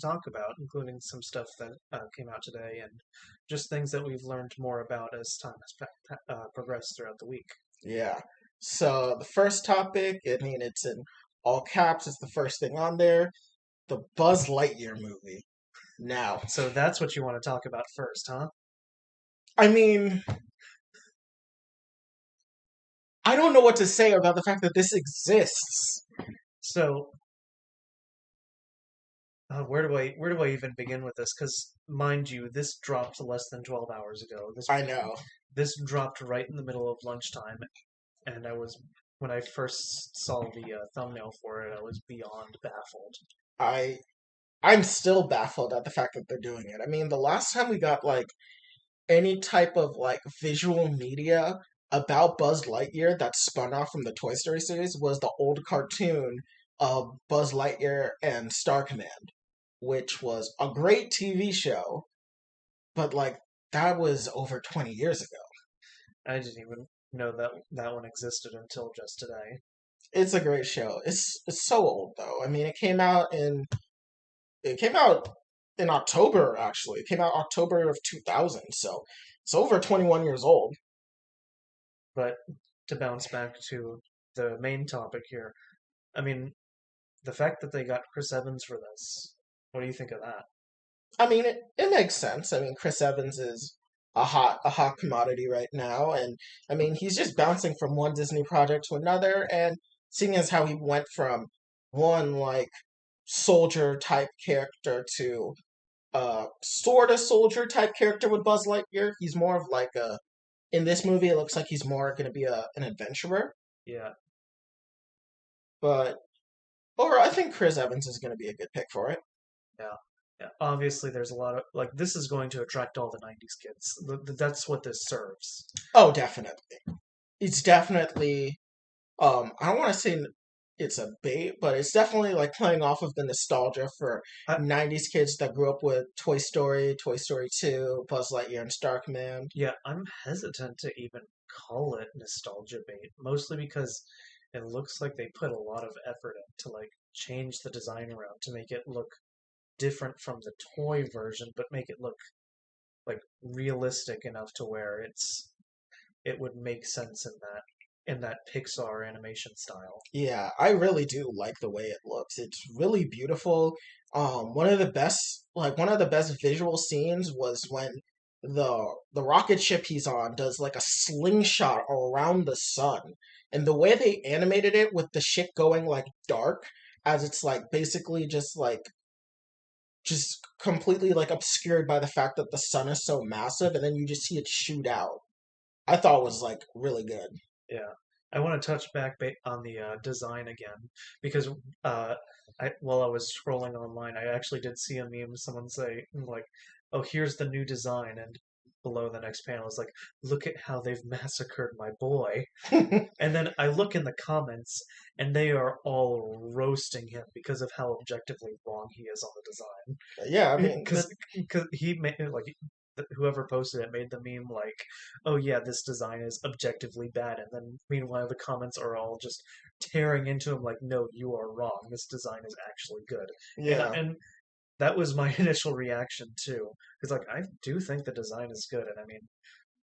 talk about, including some stuff that came out today and just things that we've learned more about as time has progressed throughout the week. Yeah. So the first topic, I mean, it's in all caps. It's the first thing on there. The Buzz Lightyear movie. Now, So that's what you want to talk about first, huh? I mean, I don't know what to say about the fact that this exists. So where do I even begin with this? Because mind you, this dropped less than 12 hours ago. This I know. this dropped right in the middle of lunchtime, and when I first saw the thumbnail for it, I was beyond baffled. I I'm still baffled at the fact that they're doing it. I mean, the last time we got like any type of like visual media about Buzz Lightyear that spun off from the Toy Story series was the old cartoon of Buzz Lightyear and Star Command, which was a great TV show, but like that was over 20 years ago. I didn't even know that that one existed until just today. It's a great show. It's so old though. I mean, it came out in October actually. It came out October of 2000, so it's over 21 years old. But to bounce back to the main topic here, I mean, the fact that they got Chris Evans for this, what do you think of that? I mean, it makes sense. I mean, Chris Evans is a hot commodity right now, and I mean, he's just bouncing from one Disney project to another, and seeing as how he went from one like soldier type character to sort of soldier type character with Buzz Lightyear, he's more of like a in this movie. It looks like he's more going to be an adventurer, Yeah, but overall, I think Chris Evans is going to be a good pick for it. yeah, yeah. Obviously, there's a lot of like this is going to attract all the '90s kids. That's what this serves. Oh, definitely. It's definitely I don't want to say it's a bait, but it's definitely like playing off of the nostalgia for I, 90s kids that grew up with Toy Story, Toy Story 2, Buzz Lightyear, and Star Command. yeah, I'm hesitant to even call it nostalgia bait, mostly because it looks like they put a lot of effort into like change the design around to make it look different from the toy version, but make it look like realistic enough to where it would make sense in that Pixar animation style. Yeah, I really do like the way it looks. It's really beautiful. One of the best visual scenes was when the rocket ship he's on does like a slingshot around the sun. And the way they animated it with the ship going like dark as it's like basically just completely like obscured by the fact that the sun is so massive and then you just see it shoot out. I thought was like really good. Yeah. I want to touch back on the design again because while I was scrolling online, I actually did see a meme. Someone say like, "Oh, here's the new design," and below the next panel is like, "Look at how they've massacred my boy." And then I look in the comments, and they are all roasting him because of how objectively wrong he is on Yeah, I the design. mean, Because he made like whoever posted it made the meme like, "Oh yeah, this design is objectively bad," and then meanwhile the comments are all just tearing into him like, "No, you are wrong. This design is actually good." And yeah. and that was my initial reaction too, because like I do think the design is good, and I mean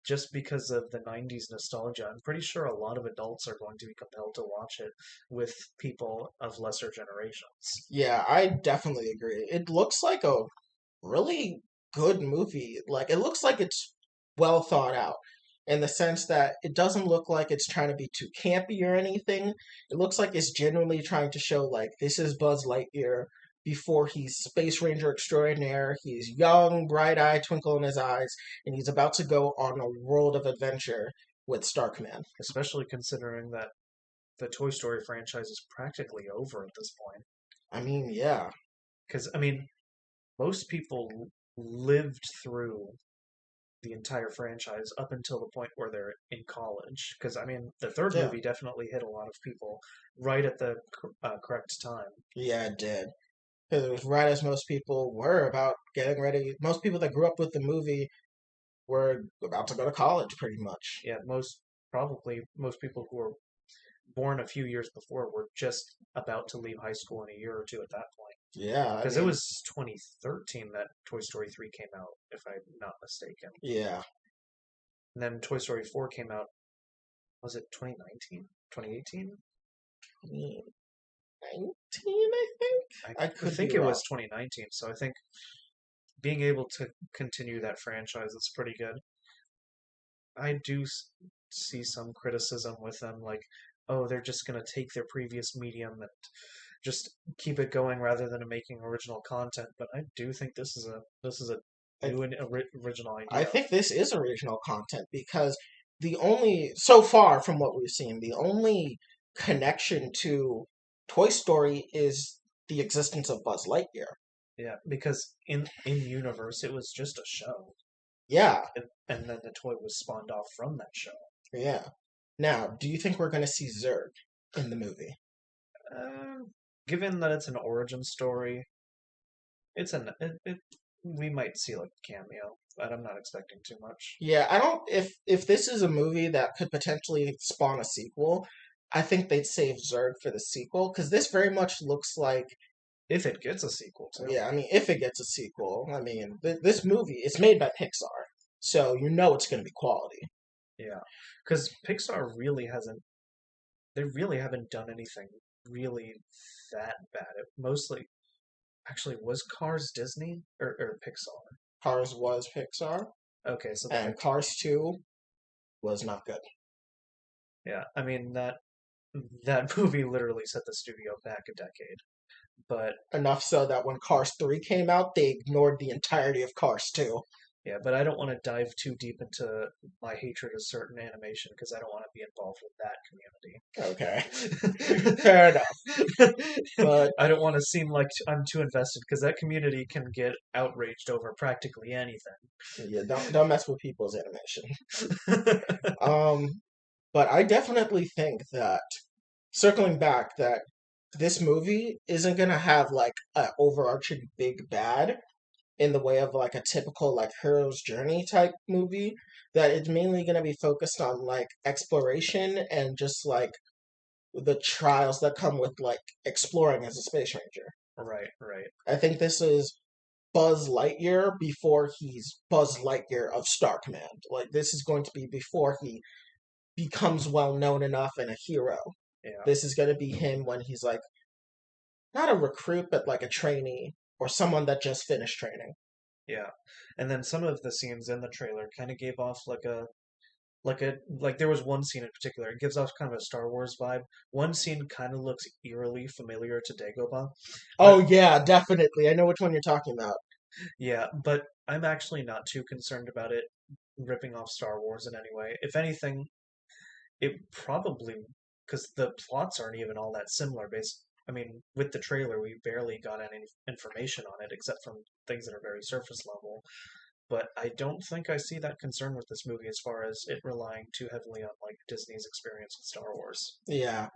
just because of the 90s nostalgia, I'm pretty sure a lot of adults are going to be compelled to watch it with people of lesser generations. Yeah, I definitely agree. It looks like a really good movie. Like it looks like it's well thought out in the sense that it doesn't look like it's trying to be too campy or anything. It looks like it's genuinely trying to show like this is Buzz Lightyear before he's Space Ranger extraordinaire. He's young, bright-eyed, twinkle in his eyes, and he's about to go on a world of adventure with Star Command. Especially considering that the Toy Story franchise is practically over at this point. I mean, yeah. Because, I mean, most people lived through the entire franchise up until the point where they're in college. Because, I mean, the third Yeah. movie definitely hit a lot of people right at the correct time. Yeah, it did. Because it was right as most people were about getting ready. Most people that grew up with the movie were about to go to college, pretty much. Yeah, probably most people who were born a few years before were just about to leave high school in a year or two at that point. Yeah, I Because it mean, was 2013 that Toy Story 3 came out, if I'm not mistaken. yeah, And then Toy Story 4 came out, was it 2019? 2018? 2019, I think. I I could be think it wrong. was 2019, so I think being able to continue that franchise is pretty good. I do see some criticism with them, like, oh, they're just going to take their previous medium and just keep it going rather than making original content. But I do think this is a I, new and original I idea. think this is original content because so far from what we've seen, the only connection to Toy Story is the existence of Buzz Lightyear. Yeah, because in universe it was just a show, Yeah, and then the toy was spawned off from that show. yeah. Now, do you think we're going to see Zurg in the movie? Uh, Given that it's an origin story, we might see like a cameo, but I'm not expecting too much. Yeah, I don't. If this is a movie that could potentially spawn a sequel, I think they'd save Zurg for the sequel because this very much looks like. If it gets a sequel too. Yeah, I mean, if it gets a sequel, I mean, this movie it's made by Pixar, so you know it's going to be quality. Yeah, because Pixar really hasn't. They really haven't done anything really that bad. It mostly, actually, was Cars Disney or Pixar? Cars was Pixar, Okay, so then and Cars 2 was not good. yeah, I mean that movie literally set the studio back a decade. But Enough so that when Cars 3 came out, they ignored the entirety of Cars 2. yeah, but I don't want to dive too deep into my hatred of certain animation because I don't want to be involved Okay, with that fair enough. community. But I don't want to seem like I'm too invested because that community can get outraged over practically anything. yeah, don't mess with people's animation. Um, but I definitely think that circling back, that this movie isn't gonna have like an overarching big bad in the way of like a typical like hero's journey type movie. That it's mainly gonna be focused on like exploration and just like the trials that come with like exploring as a space ranger. Right, right. I think this is Buzz Lightyear before he's Buzz Lightyear of Star Command. Like this is going to be before he becomes well known enough and a hero. Yeah, This is going to be him when he's like not a recruit, but like a trainee or someone that just finished training. yeah. And then some of the scenes in the trailer kind of gave off like there was one scene in particular. It gives off kind of a Star Wars vibe. One scene kind of looks eerily familiar to Dagobah, Oh but yeah, definitely. I know which one you're talking about. yeah, but I'm actually not too concerned about it ripping off Star Wars in any way. If anything, it probably because the plots aren't even all that similar. I mean, with the trailer, we barely got any information on it except from things that are very surface level. But I don't think I see that concern with this movie as far as it relying too heavily on like Disney's experience with Star Wars. Yeah.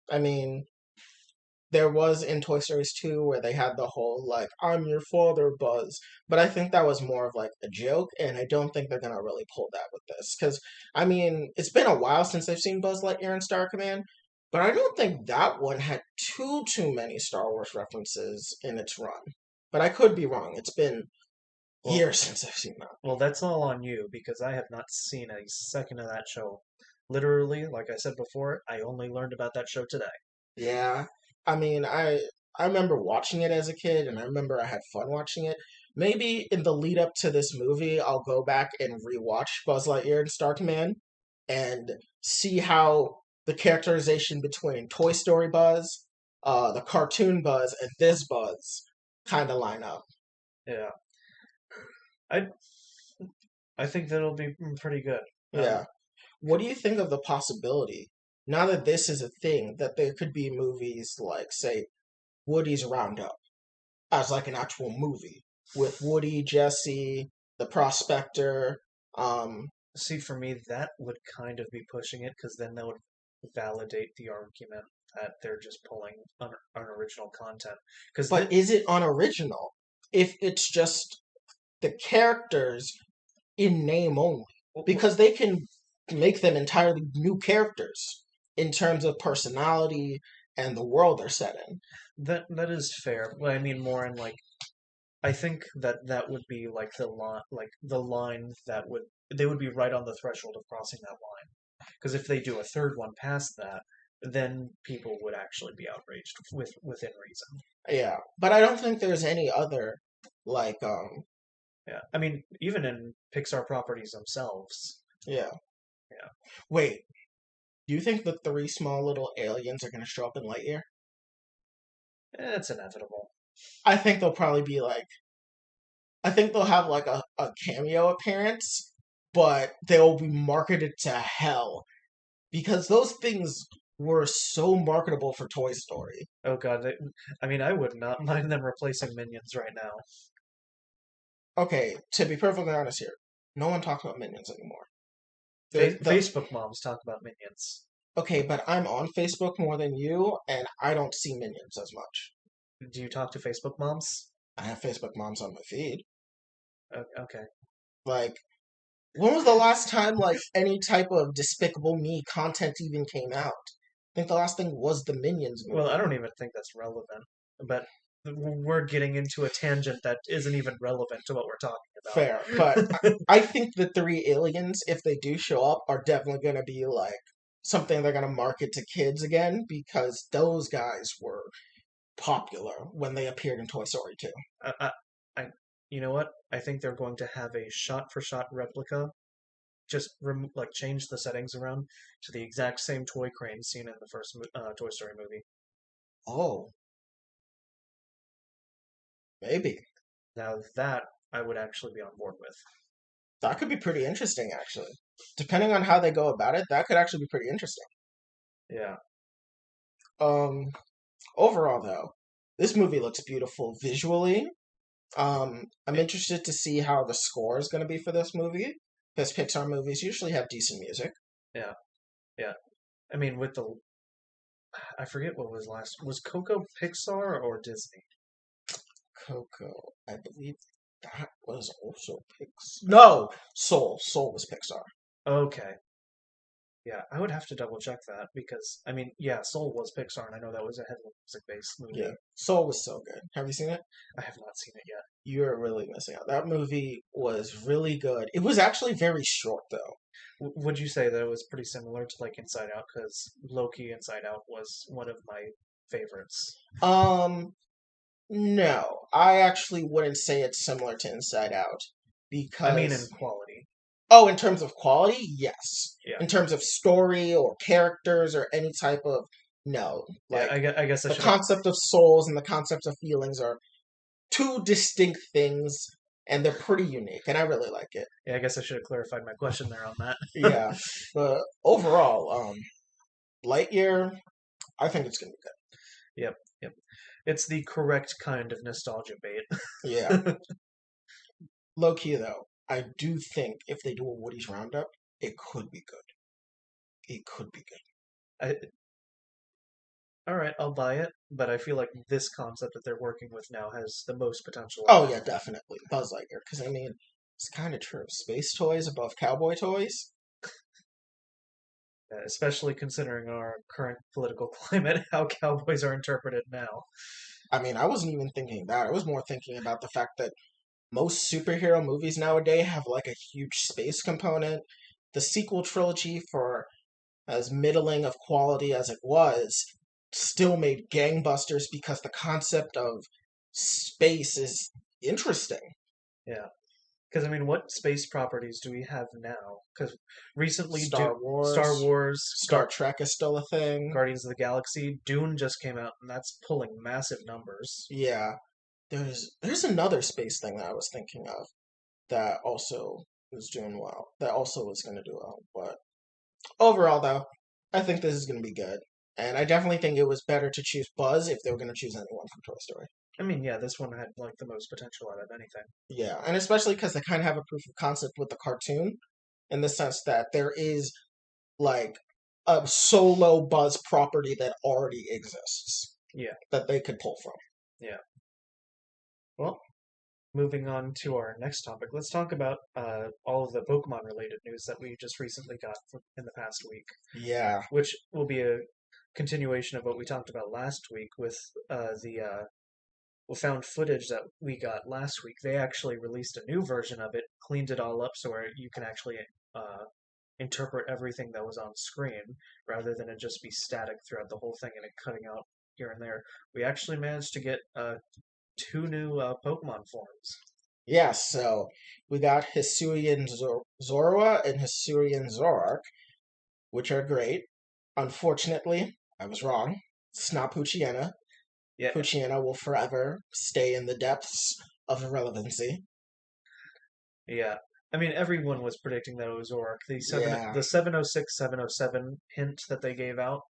I mean, there was in Toy Stories 2 where they had the whole like I'm your father Buzz, but I think that was more of like a joke and I don't think they're going to really pull that with this cuz I mean, it's been a while since I've seen Buzz Lightyear in Star Command, but I don't think that one had too many Star Wars references in its run. But I could be wrong. It's been Well, years since I've seen that. well, that's all on you because I have not seen a second of that show. Literally, like I said before, I only learned about that show today. Yeah. I mean, I remember watching it as a kid and I remember I had fun watching it. Maybe in the lead up to this movie, I'll go back and rewatch Buzz Lightyear and Star Command and see how the characterization between Toy Story Buzz, the cartoon Buzz, and this Buzz kind of line up. Yeah, I I think that'll be pretty good. Yeah. What do you think of the possibility, now that this is a thing, that there could be movies like, say, Woody's Roundup as like an actual movie with Woody, Jesse, the prospector. See, for me, that would kind of be pushing it because then that would validate the argument that they're just pulling unoriginal content. Because but is it unoriginal if it's just the characters in name only? Because they can make them entirely new characters in terms of personality and the world they're set in. that is fair. But I mean, more in like I think that would be like the line that would they would be right on the threshold of crossing that line. Because if they do a third one past that, then people would actually be outraged within reason. Yeah, but I don't think there's any other like Yeah, I mean, even in Pixar properties themselves. yeah. Yeah, Wait, do you think the three small little aliens are gonna show up in Lightyear? it's inevitable. I think they'll probably be like I think they'll have like a cameo appearance, but they'll be marketed to hell because those things were so marketable for Toy Story. Oh God, I mean, I would not mind them replacing Minions right now. Okay, to be perfectly honest here, no one talks about Minions anymore. The Facebook moms talk about Minions. Okay, but I'm on Facebook more than you, and I don't see Minions as much. Do you talk to Facebook moms? I have Facebook moms on my feed. Okay. Like, when was the last time like any type of Despicable Me content even came out? I think the last thing was the Minions Well, I movie. don't even think that's relevant. But we're getting into a tangent that isn't even relevant to what we're Fair, but talking about. I think the three aliens, if they do show up, are definitely going to be like something they're going to market to kids again because those guys were popular when they appeared in Toy Story 2. I, I, I, you know what? I think they're going to have a shot-for-shot replica. Just like change the settings around to the exact same toy crane seen in the first Toy Story movie. Oh, maybe. Now that I would actually be on board with. That could be pretty interesting, actually. Depending on how they go about it, that could actually be pretty interesting. Yeah. Um, Overall, though, this movie looks beautiful visually. I'm interested to see how the score is going to be for this movie because Pixar movies usually have decent music. Yeah. Yeah. I mean, with the I forget what was last. Was Coco Pixar or Disney? Coco, I believe that was also Pixar. No, Soul. Soul was Pixar. Okay. Yeah, I would have to double check that because I mean, yeah, Soul was Pixar, and I know that was a heavily music-based Yeah, movie. Soul was so good. Have you seen it? I have not seen it yet. You're really missing out. That movie was really good. It was actually very short, though. Would you say that it was pretty similar to like Inside Out? Because Loki Inside Out was one of my favorites. Um, no, I actually wouldn't say it's similar to Inside Out I mean, in because, quality. oh, in terms of quality, yes. Yeah, In terms of story or characters or any type of, no. yeah. Like, I guess I the should have. concept of souls and the concept of feelings are two distinct things, and they're pretty unique, and I really like it. Yeah, I guess I should have clarified my question there on that. Yeah, but overall, Lightyear, I think it's gonna be Yep, yep. It's the correct kind of nostalgia bait. good. Yeah, low key though, I do think if they do a Woody's Roundup, it could be good. It could be good. I, all right, I'll buy it, but I feel like this concept that they're working with now has the most potential of Oh it. yeah, definitely Buzz Lightyear. Because I mean, it's kind of true. Space toys above cowboy toys. Especially considering our current political climate, how cowboys are interpreted now. I mean, I wasn't even thinking that. I was more thinking about the fact that most superhero movies nowadays have like a huge space component. The sequel trilogy, for as middling of quality as it was, still made gangbusters because the concept of space is interesting. Yeah. Because, I mean, what space properties do we have now? Because recently, Star Star Wars, Wars, Star Trek is still a thing. Guardians of the Galaxy, Dune just came out, and that's pulling massive numbers. Yeah, there's another space thing that I was thinking of that also is doing well. That also is going to do well. But overall, though, I think this is going to be good. And I definitely think it was better to choose Buzz if they were going to choose anyone from Toy Story. I mean, yeah, this one had, like, the most potential out of anything. Yeah, and especially because they kind of have a proof of concept with the cartoon in the sense that there is like a solo Buzz property that already exists Yeah, that they could pull from. yeah. Well, moving on to our next topic, let's talk about all of the Pokemon related news that we just recently got in the past week, Yeah, which will be a continuation of what we talked about last week with the found footage that we got last week. They actually released a new version of it, cleaned it all up so where you can actually uh, interpret everything that was on screen rather than it just be static throughout the whole thing and it cutting out here and there. We actually managed to get two new Pokemon forms. Yeah, so we got Hisuian Zorua and Hisuian Zoroark, which are great. Unfortunately, I was wrong. It's not Poochyena. Yeah, Poochyena will forever stay in the depths of irrelevancy. yeah. I mean, everyone was predicting that it was Zoroark. Yeah. The 706 707 hint that they gave out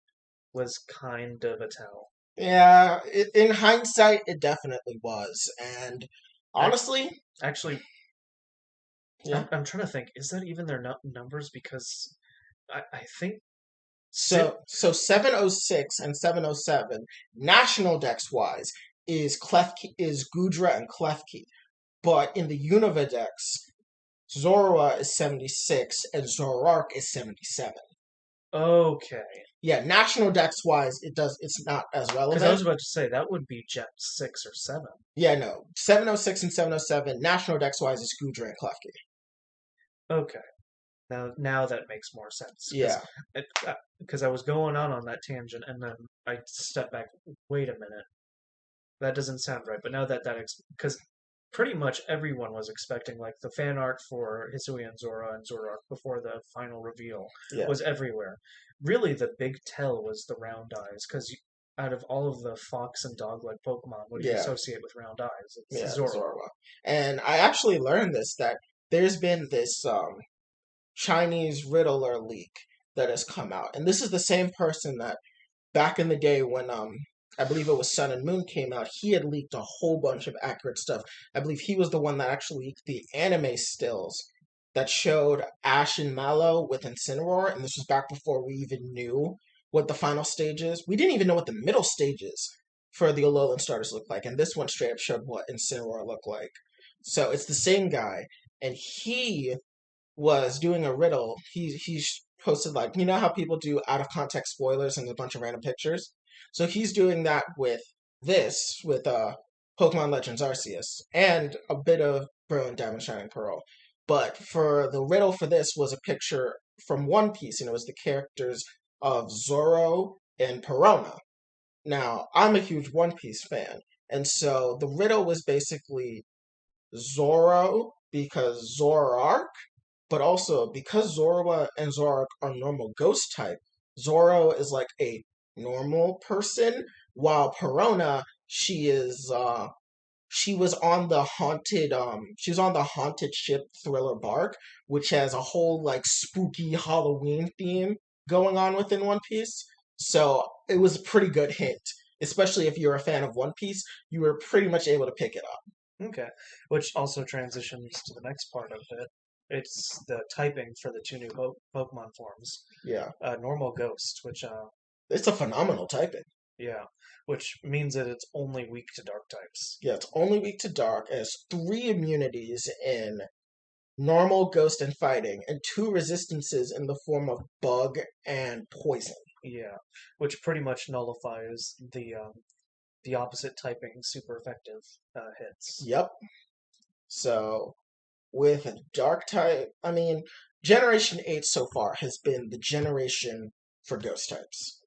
was kind of a tell. Yeah, in hindsight, it definitely was. And Ac- honestly, Actually, yeah. I'm trying to think. Is that even their numbers? Because I think si So 706 and 707 national dex wise is is Gudra and Klefki, but in the Unova dex, Zorua is 76 and Zoroark is 77. okay. Yeah, national dex wise, it's not as Because I relevant. was about to say that would be Gen 6 or 7. Yeah, no, 706 and 707 national dex wise is Gudra and Klefki. Okay. Now that makes more sense Yeah, because I was going on that tangent and then I stepped back. Wait a minute, that doesn't sound right. But now because pretty much everyone was expecting like the fan art for Hisui and Zora and Zoroark before the final reveal yeah, was everywhere. Really, the big tell was the round eyes because out of all of the fox and dog like Pokemon, what do you yeah, associate with round eyes? It's yeah, Zorua. Zorua. And I actually learned this that there's been this Chinese Riddler leak that has come out. And this is the same person that back in the day when I believe it was Sun and Moon came out, he had leaked a whole bunch of accurate stuff. I believe he was the one that actually leaked the anime stills that showed Ash and Mallow with Incineroar, and this was back before we even knew what the final stage is. We didn't even know what the middle stages for the Alolan starters looked like, and this one straight up showed what Incineroar looked like. So it's the same guy, and he was doing a riddle. He's posted like how people do out of context spoilers and a bunch of random pictures. So he's doing that with Pokemon Legends Arceus and a bit of Brilliant Diamond Shining Pearl. But for the riddle for this was a picture from One Piece, and it was the characters of Zoro and Perona. Now, I'm a huge One Piece fan, and so the riddle was basically Zoro because Zoroark, but also because Zorua and Zoroark are normal ghost type, Zoro is like a normal person, while Perona, she was on the haunted ship Thriller Bark, which has a whole like spooky Halloween theme going on within One Piece. So it was a pretty good hint. Especially if you're a fan of One Piece, you were pretty much able to pick it up. Okay, which also transitions to the next part of it. It's the typing for the two new Pokemon forms. Yeah. Normal Ghost, which It's a phenomenal typing. yeah, which means that it's only weak to dark types. Yeah, it's only weak to dark, it has three immunities in normal, ghost, and fighting, and two resistances in the form of bug and poison. Yeah, which pretty much nullifies the opposite typing super effective hits. Yep. So with dark type, I mean, Generation 8 so far has been the generation for ghost types.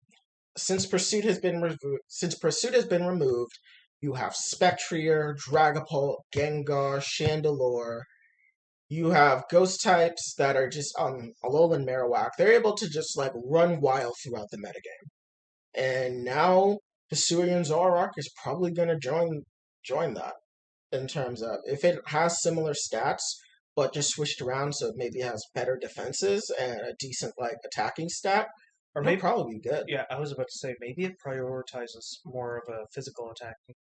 Since Pursuit has been removed, you have Spectrier, Dragapult, Gengar, Chandelure. You have ghost types that are just Alolan Marowak. They're able to just like run wild throughout the metagame. And now Hisuian Zoroark is probably gonna join that in terms of if it has similar stats, but just switched around so maybe it has better defenses and a decent like attacking stat, Or it'll maybe, probably be good. yeah, I was about to say maybe it prioritizes more of a physical attack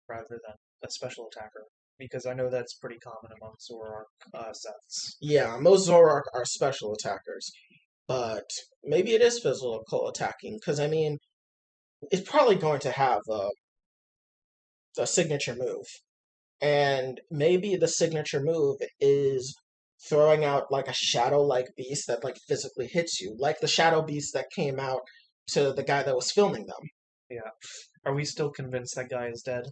rather than a special attacker, because I know that's pretty common among Zoroark sets. Yeah, most Zoroark are special attackers, but maybe it is physical attacking because I mean it's probably going to have a signature move. And maybe the signature move is throwing out like a shadow like beast that like physically hits you. Like the shadow beast that came out to the guy that was filming them. Yeah. Are we still convinced that guy is dead?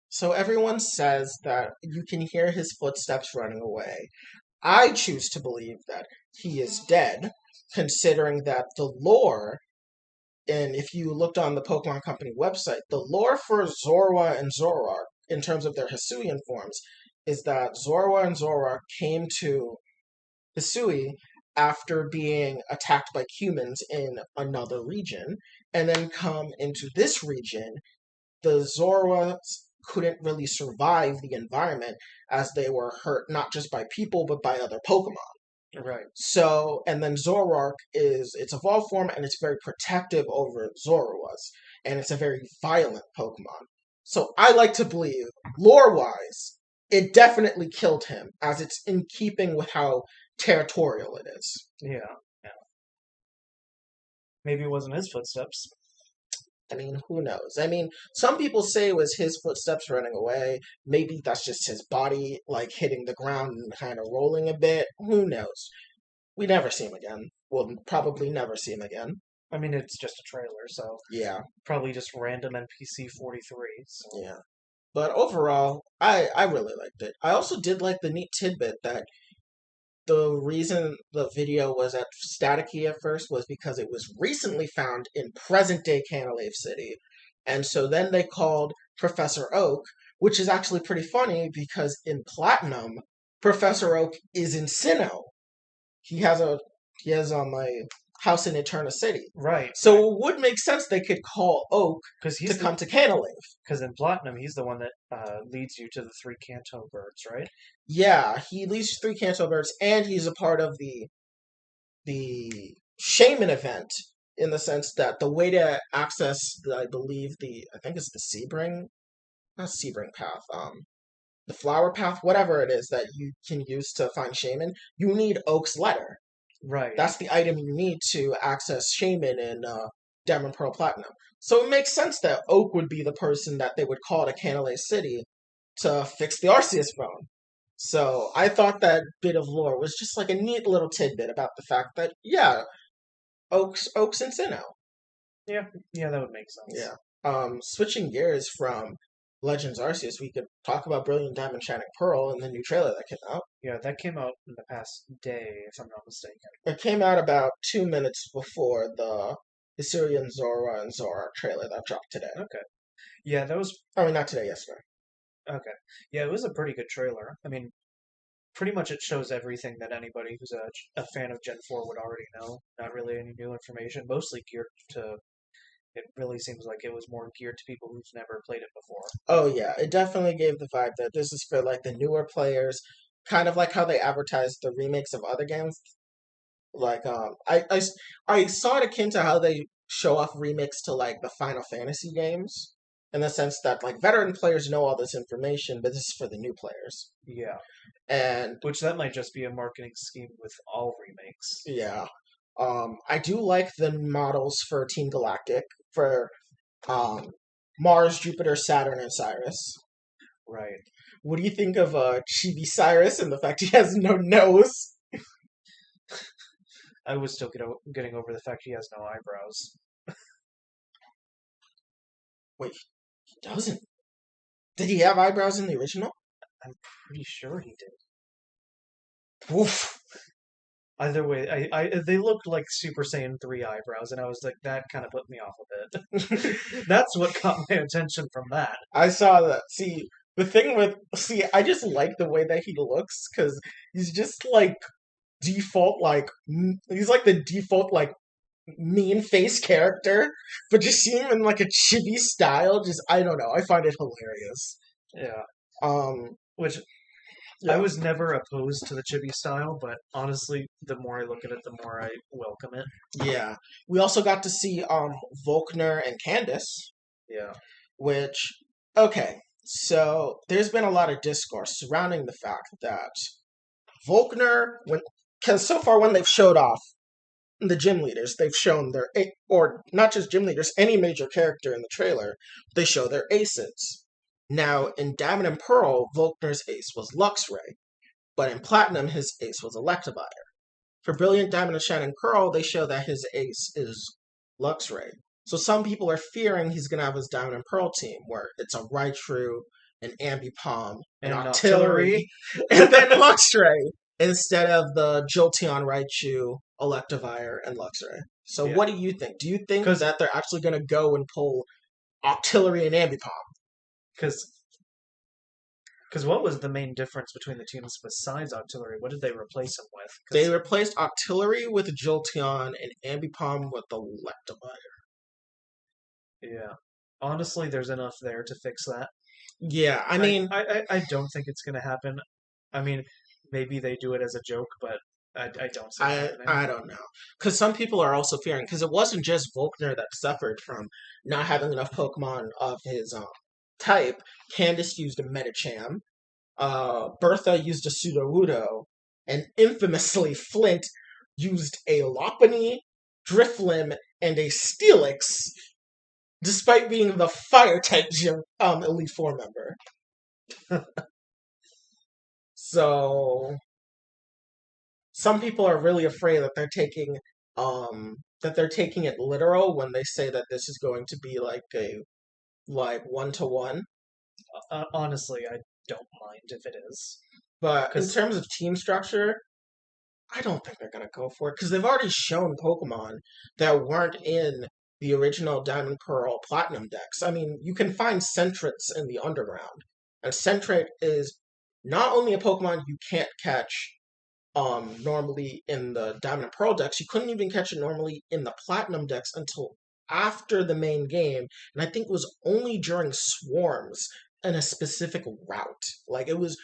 So everyone says that you can hear his footsteps running away. I choose to believe that he is dead, considering that the lore, and if you looked on the Pokemon Company website, the lore for Zorua and Zoroark, in terms of their Hisuian forms, is that Zorua and Zoroark came to Hisui after being attacked by humans in another region, and then come into this region. The Zorua couldn't really survive the environment as they were hurt not just by people but by other Pokemon. Right. So, and then Zoroark is its evolved form and it's very protective over Zorua's, and it's a very violent Pokemon. So I like to believe, lore-wise, it definitely killed him, as it's in keeping with how territorial it is. Yeah. Yeah. Maybe it wasn't his footsteps. I mean, who knows? I mean, some people say it was his footsteps running away. Maybe that's just his body, like, hitting the ground and kind of rolling a bit. Who knows? We never see him again. We'll probably never see him again. I mean, it's just a trailer, so Yeah, probably just random NPC 43. So yeah. But overall, I really liked it. I also did like the neat tidbit that the reason the video was at staticky at first was because it was recently found in present day Canalave City. And so then they called Professor Oak, which is actually pretty funny because in Platinum, Professor Oak is in Sinnoh. He has a house in Eterna City. right, So it would make sense they could call Oak because to come to Canalave. because in Platinum he's the one that leads you to the three Kanto birds, right? Yeah, he leads 3 Kanto birds, and he's a part of the shaman event in the sense that the way to access, I believe I think it's the Sebring, not Sebring path, the flower path, whatever it is that you can use to find shaman, you need Oak's letter. Right. That's the item you need to access shaman in Diamond Pearl Platinum. So it makes sense that Oak would be the person that they would call to Canalave City to fix the Arceus phone. So I thought that bit of lore was just like a neat little tidbit about the fact that, yeah, Oaks and Sinnoh. Yeah, yeah, that would make sense. Yeah. Switching gears from Legends Arceus, we could talk about Brilliant Diamond Shining Pearl and the new trailer that came out. Yeah, that came out in the past day, if I'm not mistaken. It came out about 2 minutes before the Hisuian Zora and Zoroark trailer that dropped today. Okay. Yeah, that was I mean, not today, yesterday. okay. Yeah, it was a pretty good trailer. I mean, pretty much it shows everything that anybody who's a fan of Gen 4 would already know. Not really any new information, mostly geared to. It really seems like it was more geared to people who've never played it before. Oh yeah, it definitely gave the vibe that this is for like the newer players, kind of like how they advertise the remakes of other games. Like I saw it akin to how they show off remakes to like the Final Fantasy games, in the sense that like veteran players know all this information, but this is for the new players. Yeah, And which that might just be a marketing scheme with all remakes. yeah, I do like the models for Team Galactic for um, Mars, Jupiter, Saturn, and Cyrus. Right. What do you think of Chibi Cyrus and the fact he has no nose? I was still getting over the fact he has no eyebrows. Wait, he doesn't. Did he have eyebrows in the original? I'm pretty sure he did. Oof. Either way, they looked like Super Saiyan 3 eyebrows, and I was like, that kind of put me off a bit. That's what caught my attention from that. I saw that. See, I just like the way that he looks because he's just like default, he's like the default, like, mean face character, but just see him in like a chibi style, just, I don't know, I find it hilarious. Yeah. Um, Which yeah. I was never opposed to the chibi style, but honestly, the more I look at it, the more I welcome it. Yeah. We also got to see Volkner and Candace, Yeah. which, okay, so there's been a lot of discourse surrounding the fact that Volkner, because so far when they've showed off the gym leaders, they've shown or not just gym leaders, any major character in the trailer, they show their aces. Now, in Diamond and Pearl, Volkner's ace was Luxray, but in Platinum, his ace was Electivire. For Brilliant Diamond and Shining Pearl, they show that his ace is Luxray. So some people are fearing he's gonna have his Diamond and Pearl team, where it's a Raichu, an Ambipom, an And Octillery. Octillery, and then Luxray instead of the Jolteon, Raichu, Electivire, and Luxray. So Yeah, what do you think? Do you think because that they're actually gonna go and pull Octillery and Ambipom? because because what was the main difference between the teams besides Octillery? What did they replace him with? They Because replaced Octillery with Jolteon and Ambipom with Electivire. yeah, honestly, there's enough there to fix that. Yeah, I I mean, I don't think it's gonna happen. I mean, maybe they do it as a joke, but I don't see it happening. I don't know, because some people are also fearing, because it wasn't just Volkner that suffered from not having enough Pokemon of his type. Candace used a Medicham, Bertha used a Sudowoodo, and infamously Flint used a Lopunny, Driflim, and a Steelix, despite being the Fire type Elite Four member. So some people are really afraid that they're taking it literal when they say that this is going to be like a like 1-to-1. Honestly, I don't mind if it is. But in Because terms of team structure, I don't think they're gonna go for it because they've already shown Pokemon that weren't in the original Diamond Pearl Platinum decks. I mean, you can find Sentrets in the underground. And Sentret is not only a Pokemon you can't catch normally in the Diamond and Pearl decks. You couldn't even catch it normally in the Platinum decks until after the main game, and I think it was only during swarms in a specific route. Like it was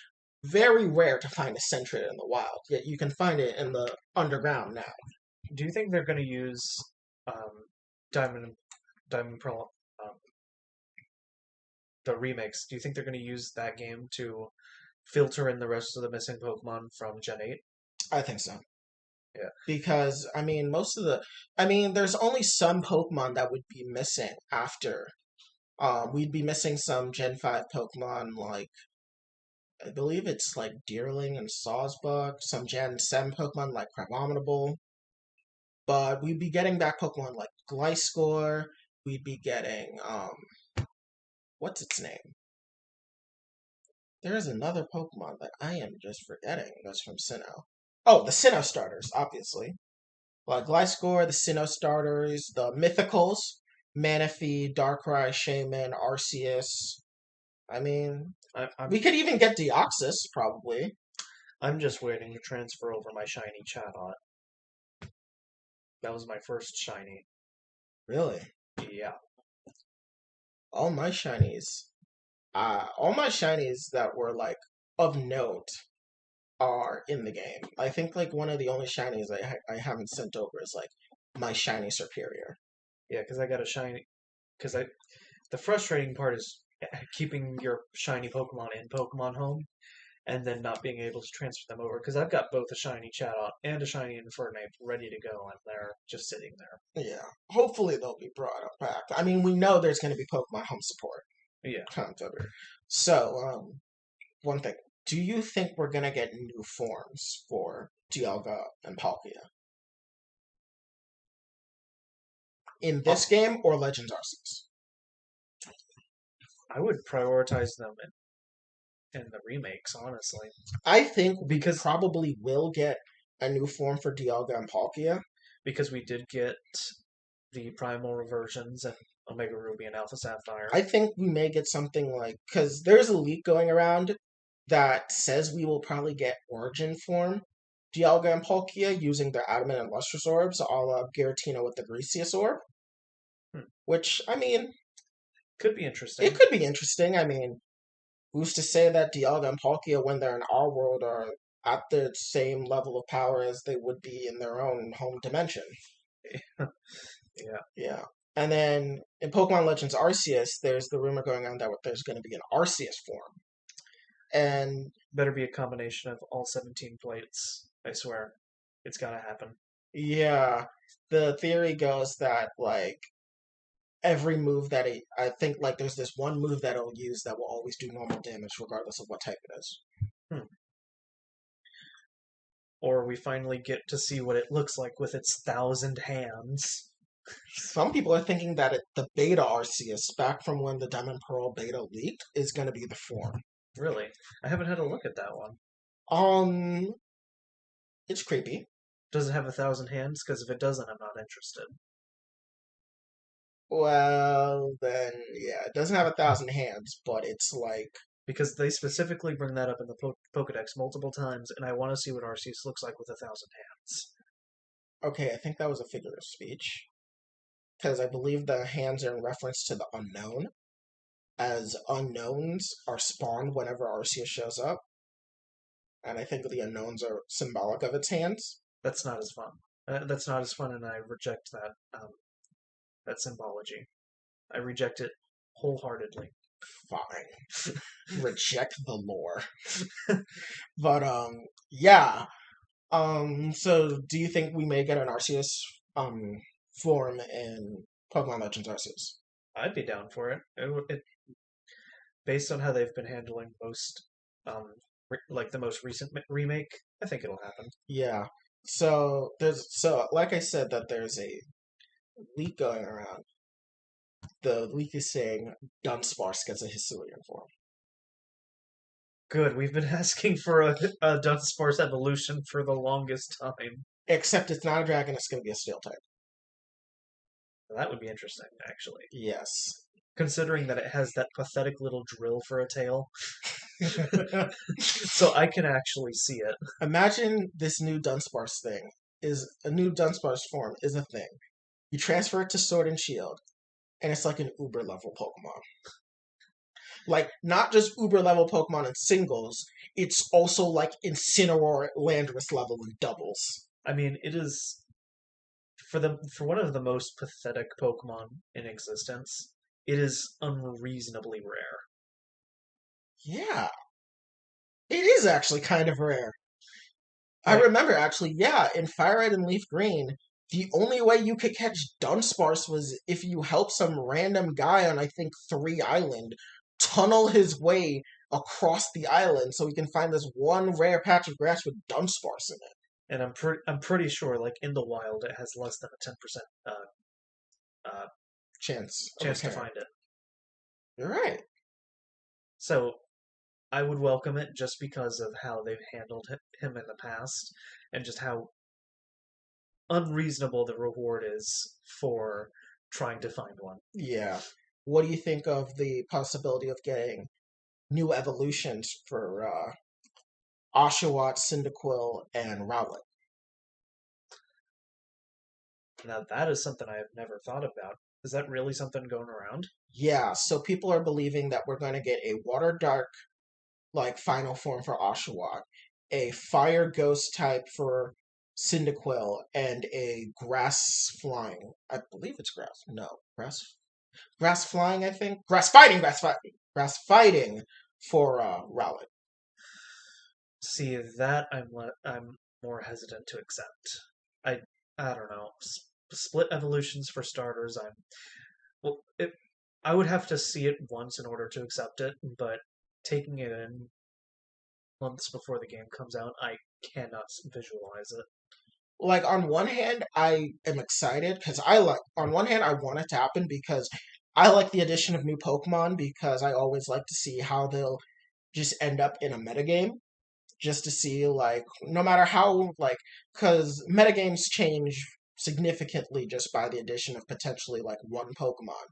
very rare to find a Sentret in the wild, yet you can find it in the underground now. do you think they're going to use um, Diamond Diamond Pearl um, the remix? Do you think they're going to use that game to filter in the rest of the missing Pokemon from Gen 8? I think so. Yeah, Because there's only some Pokemon that would be missing after. We'd be missing some Gen 5 Pokemon like I believe it's like Deerling and Sawsbuck, some Gen 7 Pokemon like Crabominable, but we'd be getting back Pokemon like Gliscor, we'd be getting what's its name? There is another Pokemon that I am just forgetting that's from Sinnoh. Oh, the Sinnoh starters, obviously. Like Gliscor, the Sinnoh starters, the Mythicals, Manaphy, Darkrai, Shaman, Arceus. I mean, I, we I'm could even get Deoxys, probably. I'm just waiting to transfer over my shiny Chatot. That was my first shiny. Really? Yeah, All my shinies, all my shinies that were like of note are in the game. I think like one of the only shinies I haven't sent over is like my shiny superior. yeah, because I got a shiny. Because I the frustrating part is keeping your shiny Pokemon in Pokemon Home and then not being able to transfer them over. Because I've got both a shiny Chatot and a shiny Infernape ready to go, and they're just sitting there. Yeah, hopefully they'll be brought up back. I mean, we know there's going to be Pokemon Home support Yeah, content. So, one thing. Do you think we're gonna get new forms for Dialga and Palkia in uh, this game or Legends Arceus? I would prioritize them in the remakes, honestly, I think we because probably will get a new form for Dialga and Palkia. we did get the primal reversions and Omega Ruby and Alpha Sapphire. I think we may get something like because there's a leak going around that says we will probably get Origin form Dialga and Palkia using their Adamant and Lustrous orbs, a la Giratina with the Greasius orb. Hmm. Which I mean, Could be it interesting. could be interesting. I mean, who's to say that Dialga and Palkia, when they're in our world, are at the same level of power as they would be in their own home dimension? Yeah, Yeah. And then in Pokemon Legends Arceus, there's the rumor going on that there's going to be an Arceus form. And better be a combination of all 17 plates. I swear, it's gotta happen. yeah, the theory goes that like every move that I think like there's this one move that it'll use that will always do normal damage regardless of what type it is. Hmm. Or we finally get to see what it looks like with its 1,000 hands. Some people are thinking that the beta Arceus, back from when the Diamond Pearl beta leaked, is going to be the form. Really? I haven't had a look at that one. Um, it's creepy. Does it have 1,000 hands? Because if it doesn't, I'm not interested. Well, then, yeah, it doesn't have 1,000 hands, but it's like, Because they specifically bring that up in the Pokedex multiple times, and I want to see what Arceus looks like with 1,000 hands. okay, I think that was a figure of speech. Because I believe the hands are in reference to the unknown, as unknowns are spawned whenever Arceus shows up, and I think the unknowns are symbolic of its hands. That's not as fun. That's not as fun, and I reject that symbology. I reject it wholeheartedly. Fine. Reject the lore. But yeah. So do you think we may get an Arceus form in Pokemon Legends Arceus? I'd be down for it. Based on how they've been handling most, like the most recent remake, I think it'll happen. Yeah. So like I said that there's a leak going around. The leak is saying Dunsparce gets a Hisuian form. Good. We've been asking for a Dunsparce evolution for the longest time. Except it's not a dragon, it's gonna be a steel type. That would be interesting, actually. Yes. Considering that it has that pathetic little drill for a tail. So I can actually see it. Imagine this new Dunsparce form is a thing. You transfer it to Sword and Shield, and it's like an Uber level Pokemon. Like, not just Uber level Pokemon in singles, it's also like Incineroar Landorus level in doubles. I mean, it is for one of the most pathetic Pokemon in existence. It is unreasonably rare. Yeah, it is actually kind of rare. I Like, remember actually, yeah, in Fire Red and Leaf Green, the only way you could catch Dunsparce was if you help some random guy on, I think, 3 Island tunnel his way across the island so he can find this one rare patch of grass with Dunsparce in it. and I'm pretty sure, like in the wild, it has less than a 10% uh, Chance of chance to appearing. find it. You're right. So I would welcome it just because of how they've handled him in the past, and just how unreasonable the reward is for trying to find one. Yeah. What do you think of the possibility of getting new evolutions for Oshawott, Cyndaquil, and Rowlet? Now that is something I have never thought about. Is that really something going around? Yeah, so people are believing that we're going to get a Water Dark like final form for Oshawott, a Fire Ghost type for Cyndaquil, and a Grass Flying. I believe it's Grass. No, Grass Flying. I think Grass Fighting for Rowlet. See, that I'm more hesitant to accept. I I don't know. Split evolutions for starters. Well, I would have to see it once in order to accept it, but taking it in months before the game comes out, I cannot visualize it. Like on one hand, I am excited because I like. On one hand, I want it to happen because I like the addition of new Pokemon because I always like to see how they'll just end up in a metagame. Just to see like no matter how like because metagames change significantly just by the addition of potentially like one Pokemon.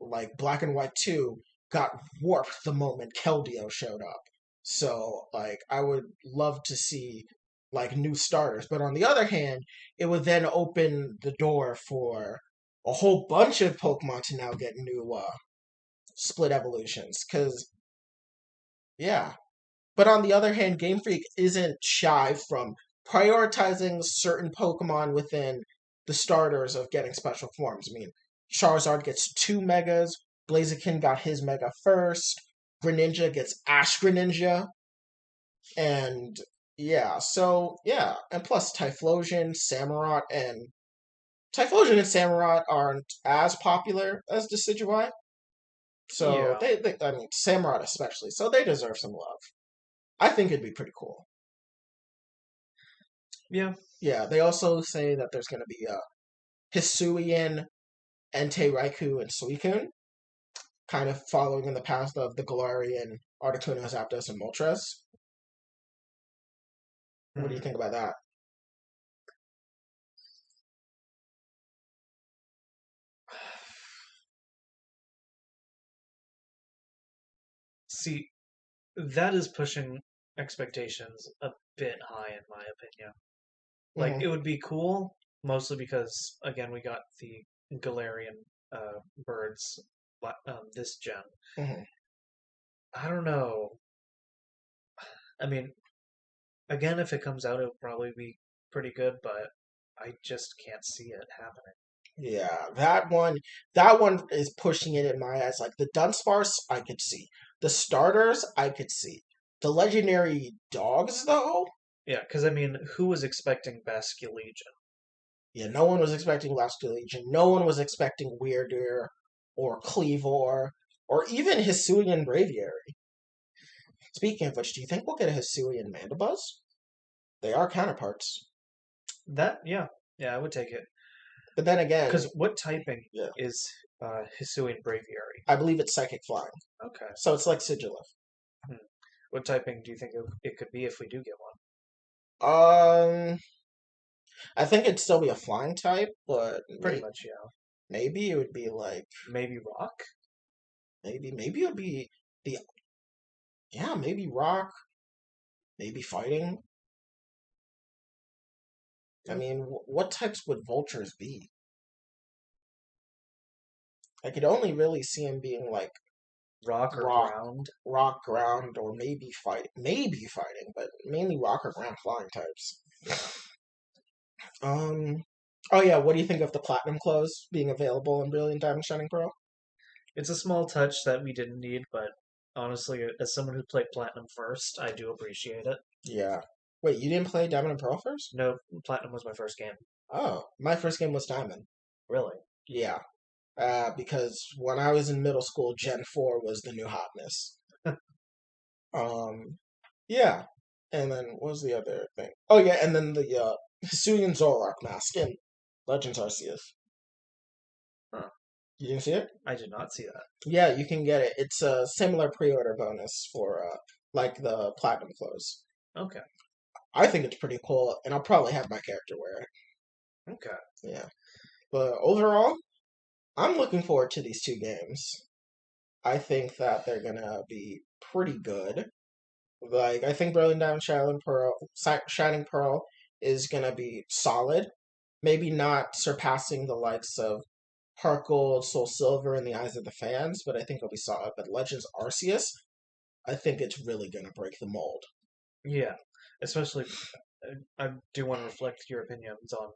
Like Black and White 2 got warped the moment Keldeo showed up. So like I would love to see like new starters. But on the other hand, it would then open the door for a whole bunch of Pokemon to now get new split evolutions. Cause yeah. But on the other hand, Game Freak isn't shy from prioritizing certain Pokemon within the starters of getting special forms. I mean, Charizard gets 2 megas, Blaziken got his mega first, Greninja gets Ash Greninja, and yeah, and plus Typhlosion and Samurott aren't as popular as Decidueye, so Yeah, they I mean Samurott especially, so they deserve some love. I think it'd be pretty cool. yeah. Yeah, they also say that there's going to be Hisuian, Entei Raikou, and Suicune, kind of following in the path of the Galarian, Articuno, Zapdos, and Moltres. What do you Hmm. think about that? See, that is pushing expectations a bit high, in my opinion. Like, Hmm. it would be cool, mostly because, again, we got the Galarian birds this gen. Hmm. I don't know. I mean, again, if it comes out, it'll probably be pretty good, but I just can't see it happening. Yeah, that one is pushing it in my eyes. Like the Dunsparce, I could see. The starters, I could see. The legendary dogs, though, Yeah, because I mean, who was expecting Basculegion? yeah, no one was expecting Vascular Legion. No one was expecting Weirdur or Cleavor or even Hisuian Braviary. Speaking of which, do you think we'll get a Hisuian Mandibuzz? They are counterparts. That, yeah, yeah, I would take it. But then again, Because what typing yeah, is Hisuian Braviary? I believe it's Psychic Flying. Okay. So it's like Sigilif. Hmm. What typing do you think it could be if we do get one? Um, I think it'd still be a flying type, but Pretty much, yeah. maybe it would be like Maybe rock? maybe it would be the yeah, maybe rock, maybe fighting. I Hmm. mean, what types would vultures be? I could only really see him being like Rock or rock, ground? rock, ground, or maybe fighting, but mainly rock or ground flying types. Yeah. Um. Oh yeah, what do you think of the platinum clothes being available in Brilliant Diamond Shining Pearl? It's a small touch that we didn't need, but honestly, as someone who played Platinum first, I do appreciate it. Yeah. Wait, you didn't play Diamond and Pearl first? No, Platinum was my first game. Oh, my first game was Diamond. Really? Yeah. Because when I was in middle school, Gen 4 was the new hotness. Um, yeah. And then what was the other thing? Oh yeah, and then the Hisuian Zoroark mask in Legends Arceus. Huh. You didn't see it? I did not see that. Yeah, you can get it. It's a similar pre-order bonus for like the platinum clothes. Okay. I think it's pretty cool, and I'll probably have my character wear it. Okay. Yeah. But overall, I'm looking forward to these two games. I think that they're gonna be pretty good. Like I think Brilliant Diamond Shining Pearl is gonna be solid. Maybe not surpassing the likes of Heart Gold, Soul Silver in the eyes of the fans, but I think it'll be solid. But Legends Arceus, I think it's really gonna break the mold. Yeah. Especially, I do want to reflect your opinions on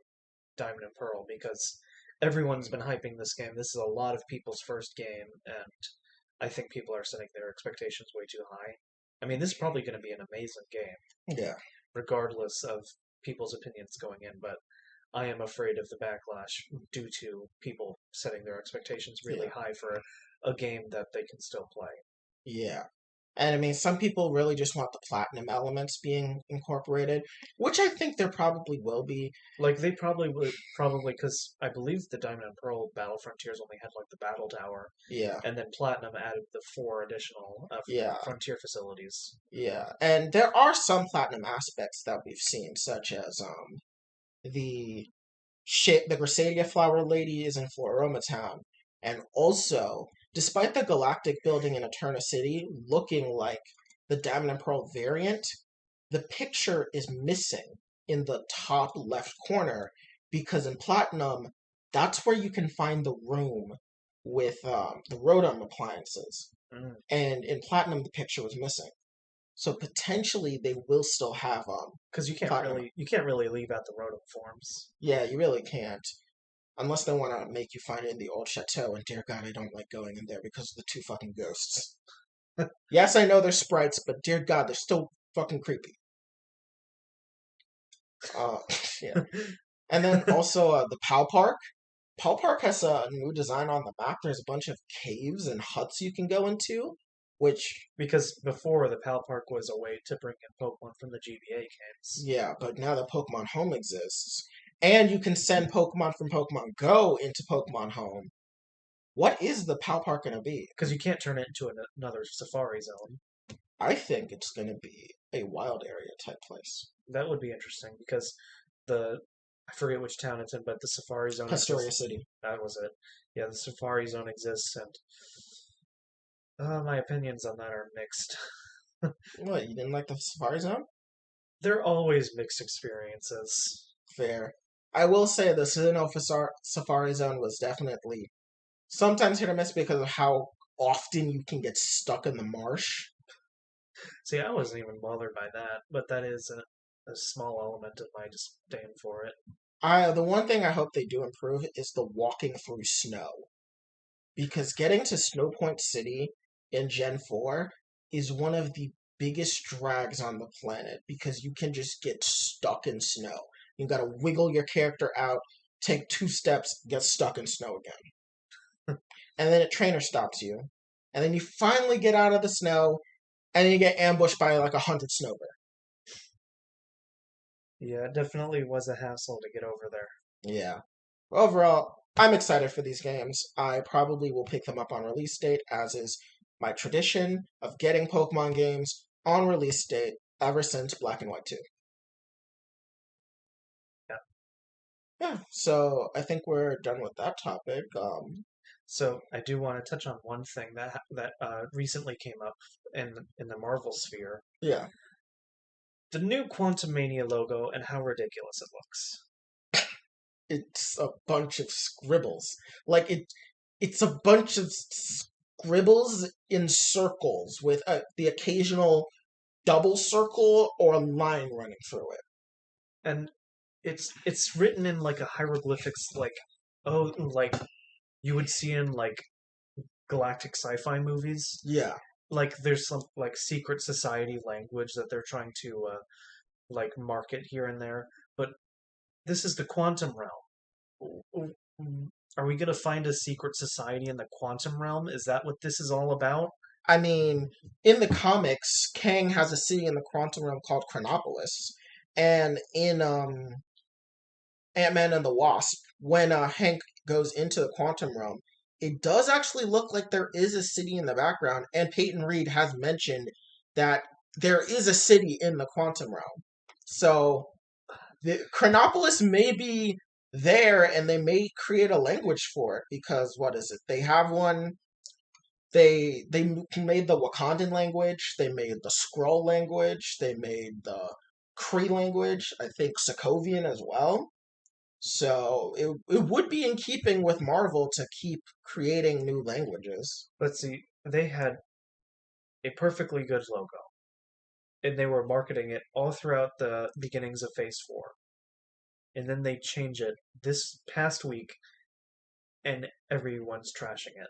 Diamond and Pearl because everyone's been hyping this game. This is a lot of people's first game, and I think people are setting their expectations way too high. I mean, this is probably going to be an amazing game, Yeah, regardless of people's opinions going in, but I am afraid of the backlash due to people setting their expectations really yeah, high for a game that they can still play. yeah. And I mean, some people really just want the platinum elements being incorporated, which I think there probably will be. Like they probably would, probably because I believe the Diamond and Pearl Battle Frontiers only had like the Battle Tower, Yeah, and then Platinum added the four additional yeah, Frontier facilities. yeah. And there are some platinum aspects that we've seen, such as the the Grasadia Flower Lady is in Floroma Town, and also, despite the Galactic Building in Eterna City looking like the Diamond and Pearl variant, the picture is missing in the top left corner because in Platinum, that's where you can find the room with the Rotom appliances, and in Platinum the picture was missing. So potentially they will still have Because Platinum. you can't really leave out the Rotom forms. Yeah, you really can't. Unless they want to make you find it in the old chateau, and dear God, I don't like going in there because of the two fucking ghosts. Yes, I know they're sprites, but dear God, they're still fucking creepy. Uh, yeah. And then also the Pal Park. Pal Park has a new design on the map. There's a bunch of caves and huts you can go into, which, Because before the Pal Park was a way to bring in Pokemon from the GBA games. yeah, but now that Pokemon Home exists, and you can send Pokemon from Pokemon Go into Pokemon Home. What is the PAL Park going to be? Because you can't turn it into another Safari Zone. I think it's going to be a wild area type place. That would be interesting because the I forget which town it's in, but the Safari Zone Astoria exists. City. That was it. Yeah, the Safari Zone exists, and my opinions on that are mixed. What, you didn't like the Safari Zone? They're always mixed experiences. Fair. I will say the Safari Zone was definitely sometimes hit or miss because of how often you can get stuck in the marsh. See, I wasn't even bothered by that, but that is a small element of my disdain for it. The one thing I hope they do improve is the walking through snow. Because getting to Snow Point City in Gen 4 is one of the biggest drags on the planet because you can just get stuck in snow. You gotta wiggle your character out, take 2 steps, get stuck in snow again. And then a trainer stops you. And then you finally get out of the snow, and then you get ambushed by like 100 snowbirds. Yeah, it definitely was a hassle to get over there. Yeah. Overall, I'm excited for these games. I probably will pick them up on release date, as is my tradition of getting Pokemon games on release date ever since Black and White 2. Yeah. Yeah, so I think we're done with that topic. So I do want to touch on one thing that recently came up in the Marvel sphere: Yeah, the new Quantum Mania logo and how ridiculous it looks. it's a bunch of scribbles. Like it's a bunch of scribbles in circles with the occasional double circle or line running through it. And it's written in like a hieroglyphics, like, oh, like you would see in like galactic sci-fi movies. Yeah. Like there's some like secret society language that they're trying to like market here and there, but this is the quantum realm. Are we going to find a secret society in the quantum realm? Is that what this is all about? I mean, in the comics, Kang has a city in the quantum realm called Chronopolis, and in Ant-Man and the Wasp, when Hank goes into the quantum realm, it does actually look like there is a city in the background, and Peyton Reed has mentioned that there is a city in the quantum realm. So the Chronopolis may be there, and they may create a language for it because what is it? They have one. They made the Wakandan language. They made the Skrull language. They made the Kree language. I think Sokovian as well. So it would be in keeping with Marvel to keep creating new languages. Let's see. They had a perfectly good logo, and they were marketing it all throughout the beginnings of Phase 4. And then they change it this past week, and everyone's trashing it.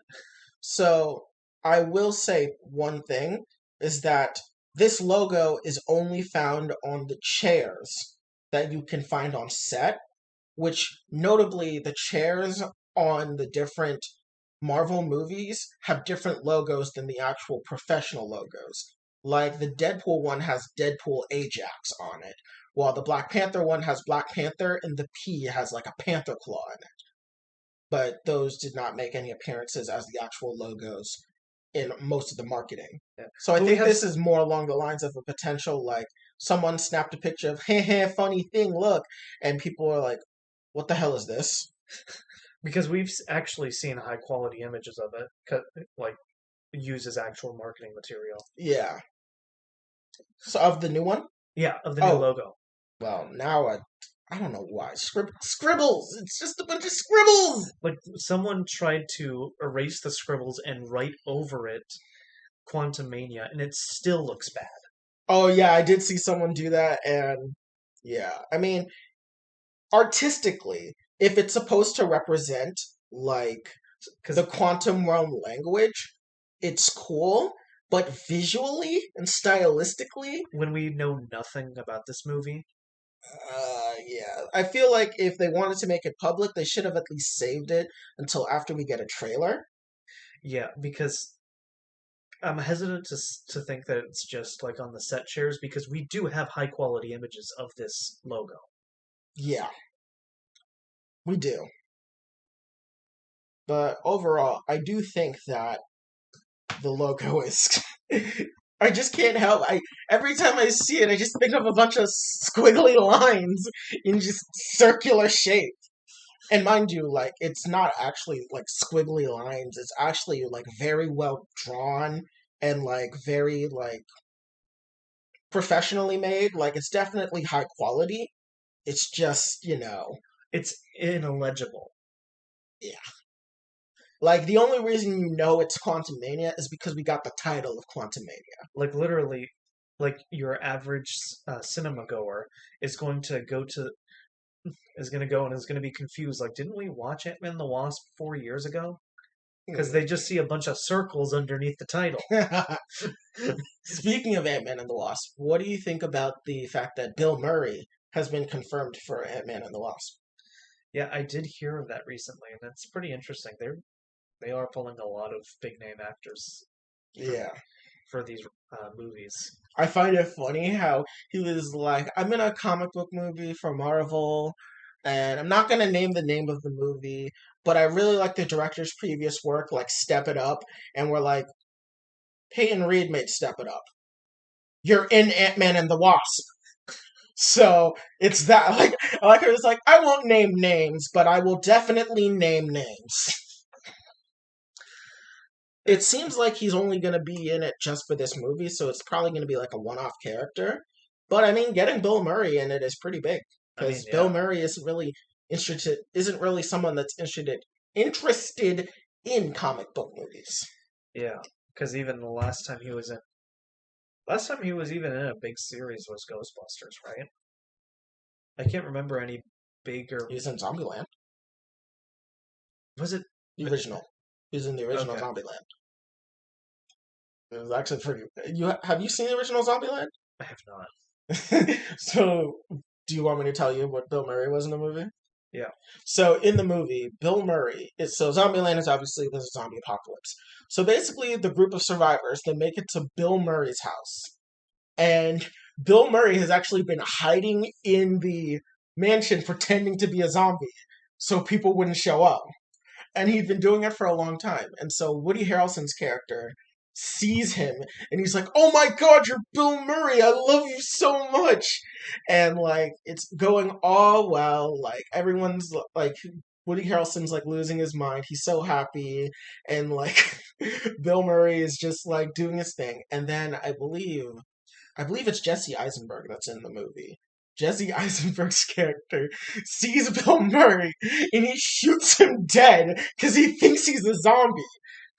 So I will say one thing is that this logo is only found on the chairs that you can find on set, which notably the chairs on the different Marvel movies have different logos than the actual professional logos. Like the Deadpool one has Deadpool Ajax on it, while the Black Panther one has Black Panther and the P has like a panther claw in it. But those did not make any appearances as the actual logos in most of the marketing. Yeah. So I But we think have this is more along the lines of a potential like someone snapped a picture of hey hey funny thing look, and people are like, what the hell is this? because we've actually seen high quality images of it, like used as actual marketing material. Yeah. So of the new one? Yeah, of the new Oh, logo. well now I don't know why scribbles. It's just a bunch of scribbles. Like someone tried to erase the scribbles and write over it Quantum Mania, and it still looks bad. Oh yeah, I did see someone do that, and yeah, I mean artistically, if it's supposed to represent like the Because quantum realm language, it's cool, but visually and stylistically, when we know nothing about this movie, yeah. I feel like if they wanted to make it public, they should have at least saved it until after we get a trailer. yeah, because I'm hesitant to think that it's just like on the set chairs because we do have high quality images of this logo. Yeah. We do. But overall, I do think that the logo is. I just can't help. I every time I see it, I just think of a bunch of squiggly lines in just circular shape. And mind you, like it's not actually like squiggly lines. It's actually like very well drawn and like very like professionally made. Like it's definitely high quality. It's just, It's illegible. yeah. Like the only reason you know it's Quantum Mania is because we got the title of Quantum Mania. Like literally, like your average cinema goer is going to go to is going to go and is going to be confused. Like, didn't we watch Ant-Man the Wasp 4 years ago? Because they just see a bunch of circles underneath the title. Speaking of Ant-Man and the Wasp, what do you think about the fact that Bill Murray has been confirmed for Ant-Man and the Wasp? Yeah, I did hear of that recently, and it's pretty interesting. They are pulling a lot of big name actors for Yeah. for these movies. I find it funny how he was like, I'm in a comic book movie for Marvel, and I'm not going to name the name of the movie, but I really like the director's previous work, like Step It Up, and we're like, Peyton Reed made Step It Up. You're in Ant-Man and the Wasp. So it's that, like, I like it was like, I won't name names, but I will definitely name names. It seems like he's only going to be in it just for this movie, so it's probably going to be like a one-off character. But I mean, getting Bill Murray in it is pretty big I mean, because Bill yeah, Murray isn't really someone that's interested in comic book movies. yeah. Because even last time he was even in a big series was Ghostbusters, right? I can't remember any bigger. He's in Zombieland, Was it the original. He's in the original okay? Zombieland. It was actually pretty. Have you seen the original Zombieland? I have not. So, do you want me to tell you what Bill Murray was in the movie? Yeah. So in the movie, Bill Murray is so Zombieland is obviously there's a zombie apocalypse. So basically, the group of survivors they make it to Bill Murray's house, and Bill Murray has actually been hiding in the mansion, pretending to be a zombie, so people wouldn't show up. And he'd been doing it for a long time. And so Woody Harrelson's character sees him and he's like, "Oh my god, you're Bill Murray. I love you so much." And like it's going all well. Like everyone's like Woody Harrelson's like losing his mind. He's so happy and like Bill Murray is just like doing his thing. And then I believe it's Jesse Eisenberg that's in the movie. Jesse Eisenberg's character sees Bill Murray and he shoots him dead because he thinks he's a zombie.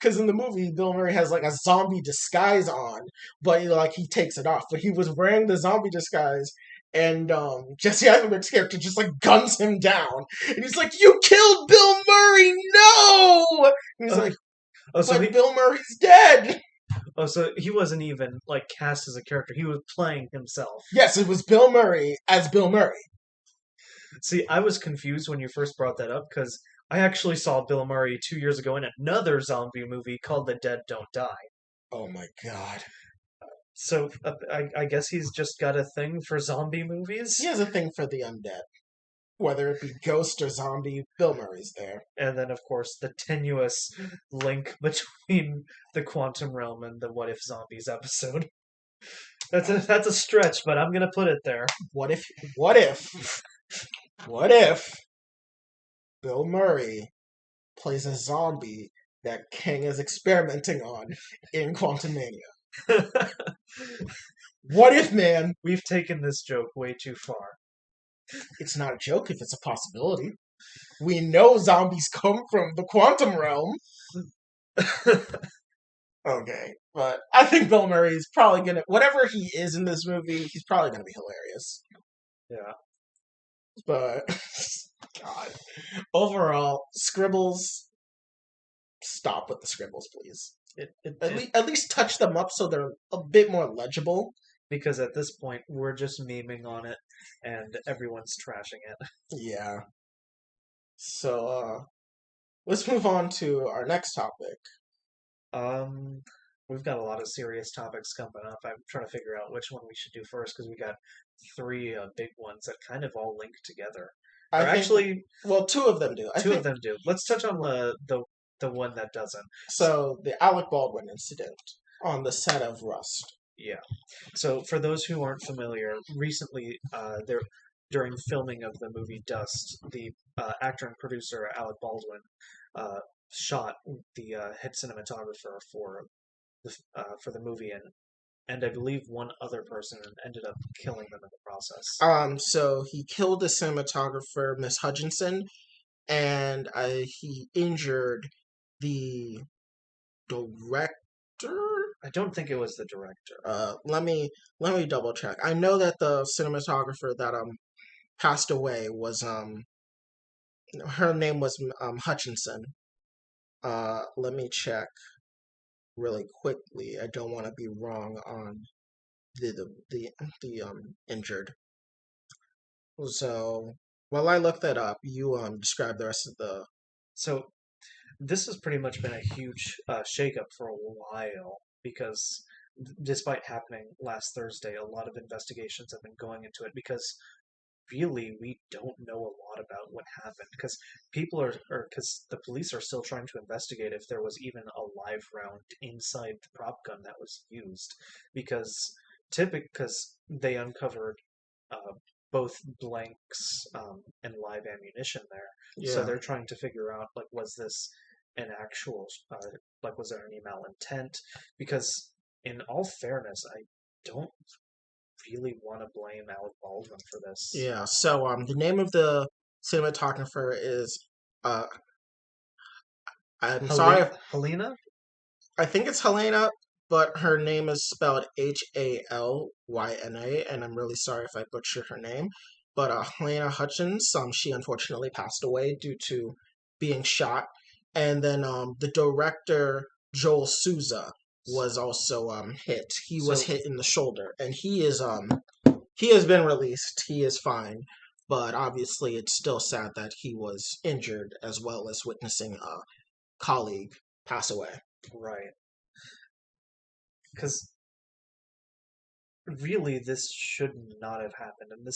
Because in the movie, Bill Murray has like a zombie disguise on, but like he takes it off. But he was wearing the zombie disguise, and Jesse Eisenberg's character just like guns him down, and he's like, "You killed Bill Murray! No!" And he's Oh, like, oh, so "But he Bill Murray's dead." so he wasn't even like cast as a character. He was playing himself. Yes, it was Bill Murray as Bill Murray. See, I was confused when you first brought that up because I actually saw Bill Murray 2 years ago in another zombie movie called The Dead Don't Die. Oh my god. So I guess he's just got a thing for zombie He movies. has a thing for the undead. Whether it be ghost or zombie, Bill Murray's there. And then, of course, the tenuous link between the quantum realm and the What If Zombies episode. That's a stretch, but I'm gonna put it there. What if, what if, what if Bill Murray plays a zombie that King is experimenting on in Quantum Mania? What if, man? We've taken this joke way too far. It's not a joke if it's a possibility. We know zombies come from the quantum realm. Okay, but I think Bill Murray is probably gonna, whatever he is in this movie, he's probably gonna be hilarious. Yeah. But, God. Overall, scribbles, stop with the scribbles, please. At least touch them up so they're a bit more legible. Because at this point we're just memeing on it and everyone's trashing it. Yeah. So, let's move on to our next topic. Um, we've got a lot of serious topics coming up. I'm trying to figure out which one we should do first because we got three big ones that kind of all link together. I Or think, actually, well, two of them do. I two of think them do. Let's touch on the one that doesn't. So, so. The Alec Baldwin incident on the set of Rust. yeah. So for those who aren't familiar, recently there during filming of the movie Dust, the actor and producer Alec Baldwin uh, shot the head cinematographer for the movie, and I believe one other person, and ended up killing them in the process. So he killed the cinematographer, Miss Hutchinson, and he injured the director. I don't think it was the director. Let me double check. I know that the cinematographer that passed away was her name was Hutchinson. Let me check really quickly. I don't want to be wrong on the injured. So while I look that up, you describe the rest of the. So this has pretty much been a huge shakeup for a while because despite happening last Thursday, a lot of investigations have been going into it because really we don't know a lot about what happened because people or because the police are still trying to investigate if there was even a live round inside the prop gun that was used because because they uncovered uh, both blanks and live ammunition there, so Yeah. they're trying to figure out like was this an actual like was there any malintent, because in all fairness I don't really want to blame Alec Baldwin for this. Yeah. So the name of the cinematographer is uh I'm sorry if Helena? I think it's Helena, but her name is spelled Halyna, and I'm really sorry if I butchered her name. But Helena Hutchins, she unfortunately passed away due to being shot. And then the director Joel Souza was also hit. He was So, hit in the shoulder, and he has been released. He is fine, but obviously it's still sad that he was injured as well as witnessing a colleague pass away. right. Because really, this should not have happened. And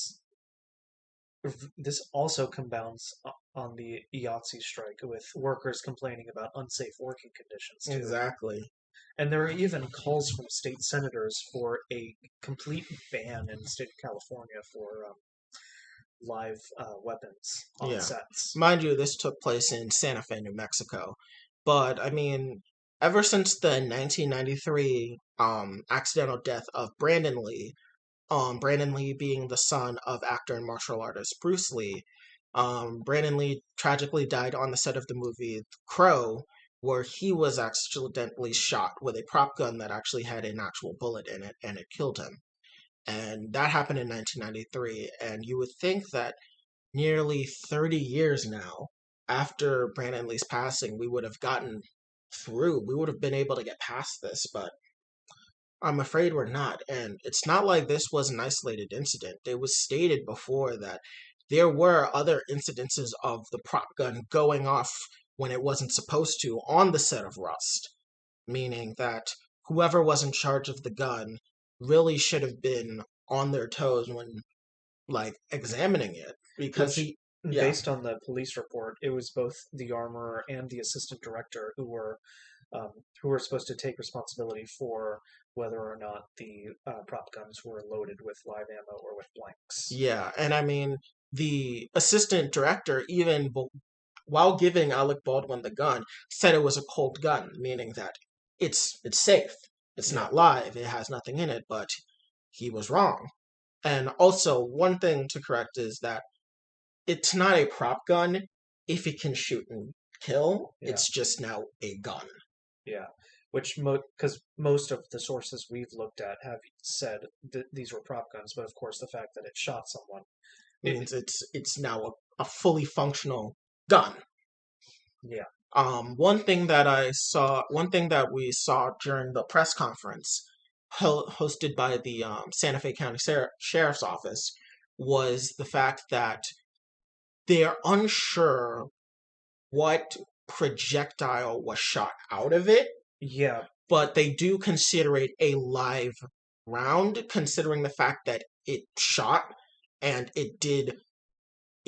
this also compounds on the IATSE strike with workers complaining about unsafe working conditions, too. Exactly. And there are even calls from state senators for a complete ban in the state of California for live weapons on Yeah. sets. Mind you, this took place in Santa Fe, New Mexico. But I mean, ever since the 1993 accidental death of Brandon Lee being the son of actor and martial artist Bruce Lee, Brandon Lee tragically died on the set of the movie Crow, where he was accidentally shot with a prop gun that actually had an actual bullet in it, and it killed him. And that happened in 1993. And you would think that nearly 30 years now after Brandon Lee's passing, we would have gotten through. We would have been able to get past this, but I'm afraid we're not. And it's not like this was an isolated incident. It was stated before that there were other incidences of the prop gun going off when it wasn't supposed to on the set of Rust, meaning that whoever was in charge of the gun really should have been on their toes when like examining it because Which, he yeah. based on the police report, it was both the armorer and the assistant director um, who were supposed to take responsibility for whether or not the prop guns were loaded with live ammo or with blanks. Yeah, and I mean, the assistant director, while giving Alec Baldwin the gun, said it was a cold gun, meaning that it's safe. It's Yeah, not live. It has nothing in it, but he was wrong. And also, one thing to correct is that it's not a prop gun if it can shoot and kill. yeah, It's just now a gun. yeah. Which, because most of the sources we've looked at have said that these were prop guns, but of course, the fact that it shot someone, Means it's now a fully functional gun. yeah, One thing that we saw during the press conference hosted by the Santa Fe County Sheriff's Office was the fact that they're unsure what projectile was shot out of it, yeah, but they do consider it a live round, considering the fact that it shot and it did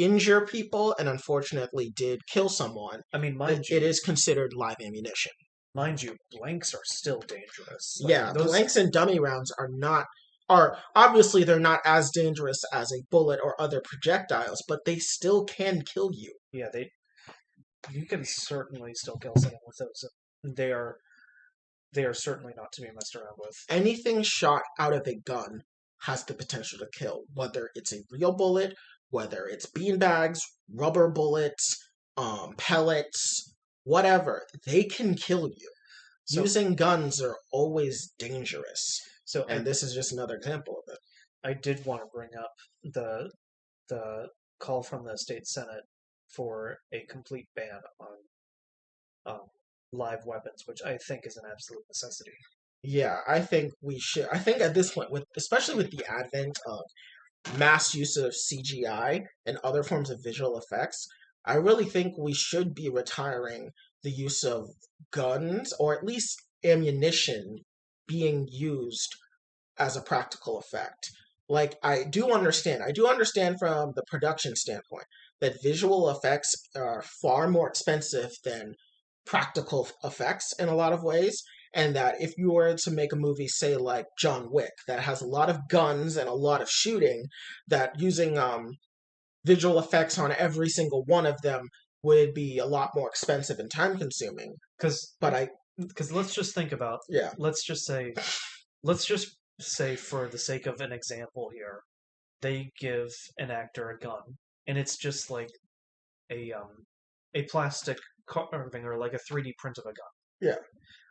injure people and unfortunately did kill someone, I mean, it is considered live ammunition. mind you, blanks are still dangerous. Like Yeah, those, blanks and dummy rounds are obviously they're not as dangerous as a bullet or other projectiles, but they still can kill you. yeah, you can certainly still kill someone with those. They are they are certainly not to be messed around with. Anything shot out of a gun has the potential to kill, whether it's a real bullet, whether it's beanbags, rubber bullets, pellets, whatever. They can kill you. So, Using guns are always dangerous, so and this is just another example of it. I did want to bring up the call from the state senate for a complete ban on um, live weapons, which I think is an absolute necessity. Yeah, I think we should. I think at this point, with especially with the advent of mass use of CGI and other forms of visual effects, I really think we should be retiring the use of guns or at least ammunition being used as a practical effect. Like I do understand from the production standpoint that visual effects are far more expensive than practical effects in a lot of ways, and that if you were to make a movie, say like John Wick, that has a lot of guns and a lot of shooting, that using visual effects on every single one of them would be a lot more expensive and time consuming. Because But I, because let's just think about yeah, let's just say let's just say for the sake of an example here, they give an actor a gun, and it's just like a plastic carving or like a 3D print of a gun. yeah.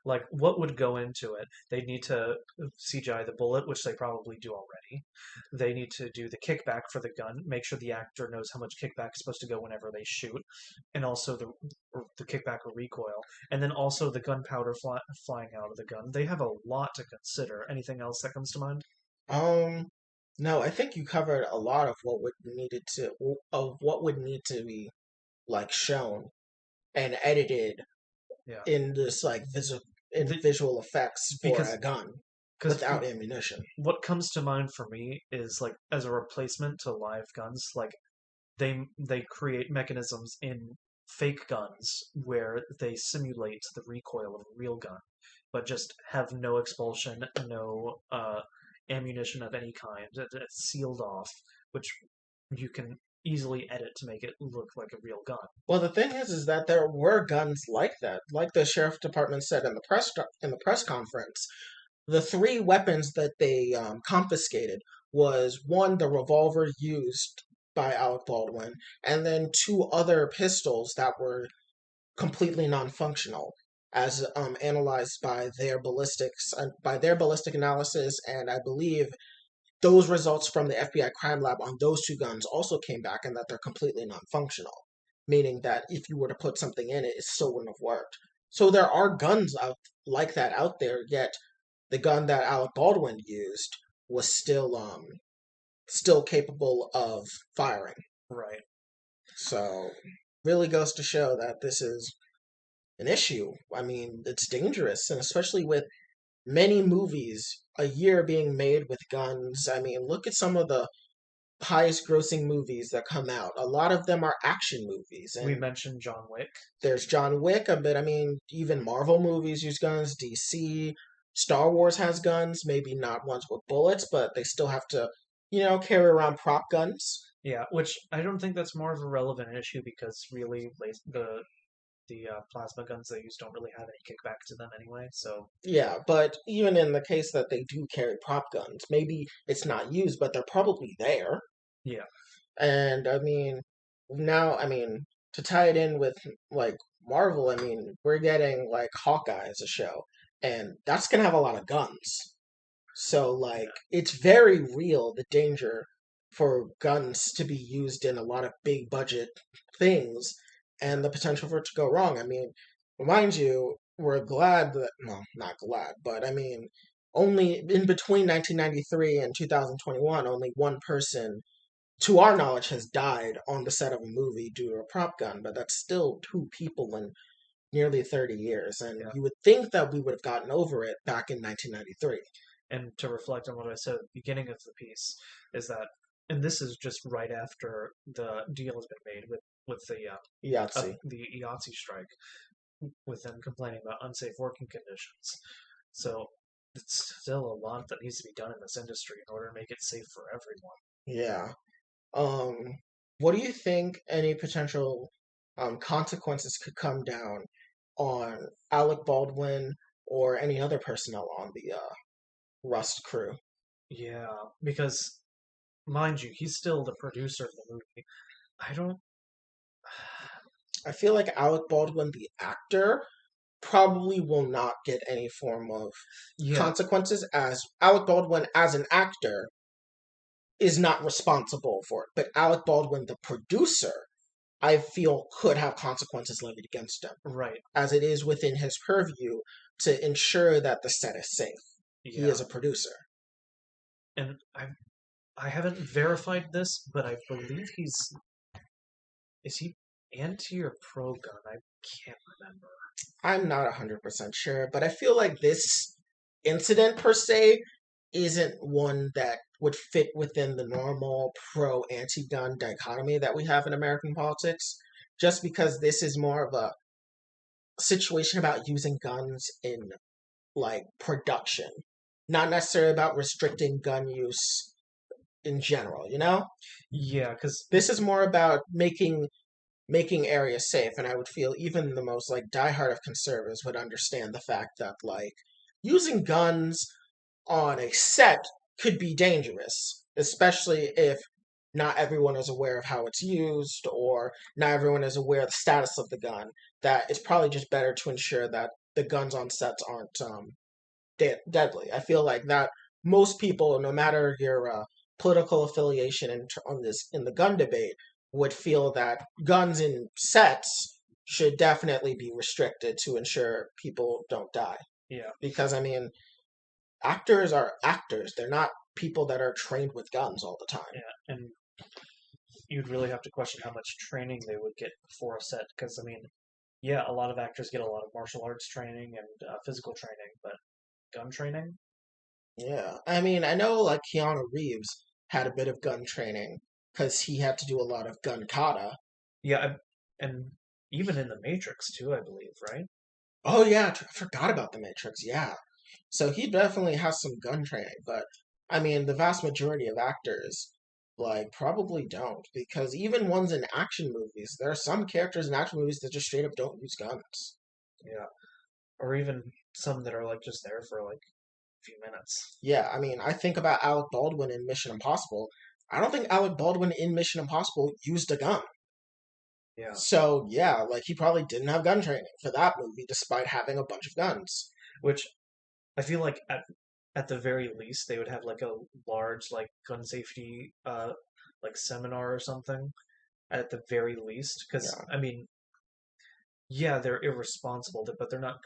Like, what would go into it? They need to CGI the bullet, which they probably do already. They need to do the kickback for the gun, make sure the actor knows how much kickback is supposed to go whenever they shoot, and also the kickback or recoil, and then also the gunpowder flying out of the gun. They have a lot to consider. Anything else that comes to mind? Um, no, I think you covered a lot of what would need to be like shown and edited Yeah, in this like the, visual effects for because a gun because without ammunition. what comes to mind for me is like as a replacement to live guns, like they create mechanisms in fake guns where they simulate the recoil of a real gun, but just have no expulsion, no ammunition of any kind. It's sealed off, which you can easily edit to make it look like a real gun. Well, the thing is that there were guns like that, like the sheriff department said in the press conference. The three weapons that they confiscated was one, the revolver used by Alec Baldwin, and then two other pistols that were completely non-functional, as analyzed by their ballistic analysis, and I believe those results from the FBI crime lab on those two guns also came back, and that they're completely non-functional, meaning that if you were to put something in it, it still wouldn't have worked. So there are guns out like that out there, yet the gun that Alec Baldwin used was still capable of firing. Right. So really goes to show that this is an issue. I mean, it's dangerous, and especially with many movies a year being made with guns. I mean, look at some of the highest grossing movies that come out. A lot of them are action movies, We and mentioned John Wick. there's John Wick, but I mean, even Marvel movies use guns, DC, Star Wars has guns, maybe not ones with bullets, but they still have to, carry around prop guns. Yeah, which I don't think that's more of a relevant issue because really the plasma guns they use don't really have any kickback to them anyway. So Yeah, but even in the case that they do carry prop guns, maybe it's not used, but they're probably there. yeah, And I mean, to tie it in with like Marvel, I mean, we're getting like Hawkeye as a show, and that's gonna have a lot of guns. So like, yeah, it's very real the danger for guns to be used in a lot of big budget things, and the potential for it to go wrong. I mean, mind you, we're glad that well, not glad, but I mean, only in between 1993 and 2021, only one person to our knowledge, has died on the set of a movie due to a prop gun, but that's still two people in nearly 30 years. And yeah. you would think that we would have gotten over it back in 1993. And to reflect on what I said at the beginning of the piece is that and this is just right after the deal has been made with Yahtzee. the IATSE strike, with them complaining about unsafe working conditions. So it's still a lot that needs to be done in this industry in order to make it safe for everyone. Yeah. Um, what do you think any potential consequences could come down on Alec Baldwin or any other personnel on the Rust crew? Yeah, because mind you, he's still the producer of the movie. I don't. I feel like Alec Baldwin, the actor, probably will not get any form of Yeah, consequences, as Alec Baldwin as an actor is not responsible for it. But Alec Baldwin, the producer, I feel could have consequences levied against him, right. as it is within his purview to ensure that the set is safe. He Yeah, is a producer. and I haven't verified this, but I believe he's is he anti or pro gun? I can't remember. I'm not 100% sure, but I feel like this incident per se isn't one that would fit within the normal pro anti gun dichotomy that we have in American politics, just because this is more of a situation about using guns in like production, not necessarily about restricting gun use in general, you know? Yeah, because This is more about making areas safe, and I would feel even the most like diehard of conservatives would understand the fact that like using guns on a set could be dangerous, especially if not everyone is aware of how it's used or not everyone is aware of the status of the gun. That it's probably just better to ensure that the guns on sets aren't deadly. I feel like that most people, no matter your political affiliation on this in the gun debate, would feel that guns in sets should definitely be restricted to ensure people don't die. yeah, Because I mean, actors are actors; they're not people that are trained with guns all the time. yeah, and you'd really have to question how much training they would get before a set. Because I mean, yeah, a lot of actors get a lot of martial arts training and physical training, but gun training? Yeah, I mean, I know like Keanu Reeves had a bit of gun training because he had to do a lot of gun kata. Yeah, and even in the Matrix too, I believe, right? Oh yeah, I forgot about the Matrix. Yeah, so he definitely has some gun training, but I mean, the vast majority of actors like probably don't because even ones in action movies, there are some characters in action movies that just straight up don't use guns. Yeah, or even some that are like just there for like a few minutes. Yeah, I mean, I think about Alec Baldwin in Mission Impossible. I don't think Alec Baldwin in Mission Impossible used a gun. Yeah, So yeah, like he probably didn't have gun training for that movie despite having a bunch of guns. which I feel like at the very least they would have like a large like gun safety like seminar or something at the very least. Because Yeah. I mean, yeah, they're irresponsible, but they're not.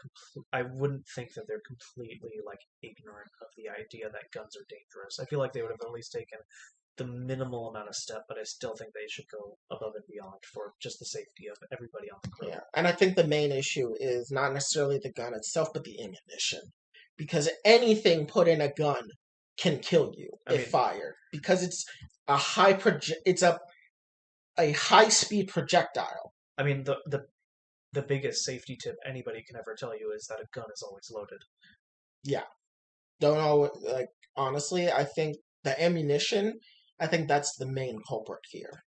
I wouldn't think that they're completely like ignorant of the idea that guns are dangerous. I feel like they would have at least taken the minimal amount of step, but I still think they should go above and beyond for just the safety of everybody on the crew. Yeah, and I think the main issue is not necessarily the gun itself, but the ammunition. Because anything put in a gun can kill you I if mean, fired. Because it's it's a high speed projectile. I mean the biggest safety tip anybody can ever tell you is that a gun is always loaded. Yeah. Don't know like honestly, I think the ammunition, I think that's the main culprit here.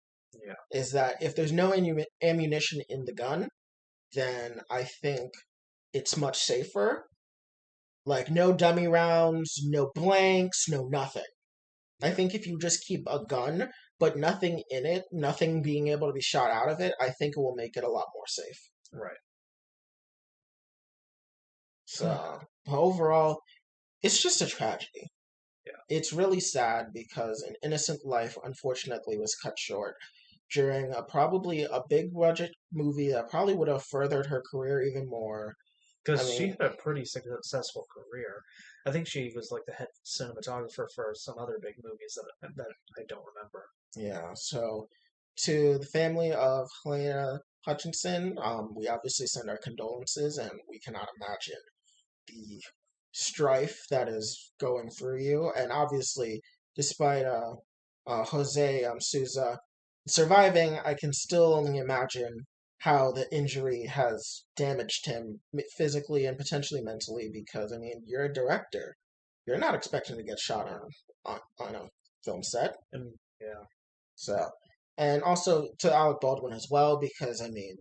Yeah, Is that if there's no ammunition in the gun, then I think it's much safer. Like no dummy rounds, no blanks, no nothing. I yeah, think if you just keep a gun, but nothing in it, nothing being able to be shot out of it, I think it will make it a lot more safe. right. So overall, it's just a tragedy. Yeah, It's really sad because an innocent life, unfortunately, was cut short during probably a big budget movie that probably would have furthered her career even more. I because she mean, had a pretty successful career. I think she was like the head cinematographer for some other big movies that I don't remember. yeah. So to the family of Helena Hutchinson, we obviously send our condolences, and we cannot imagine the strife that is going through you. And obviously, despite Jose Souza surviving, I can still only imagine how the injury has damaged him physically and potentially mentally. Because I mean, you're a director, you're not expecting to get shot on a film set. And yeah, So, and also to Alec Baldwin as well, because I mean,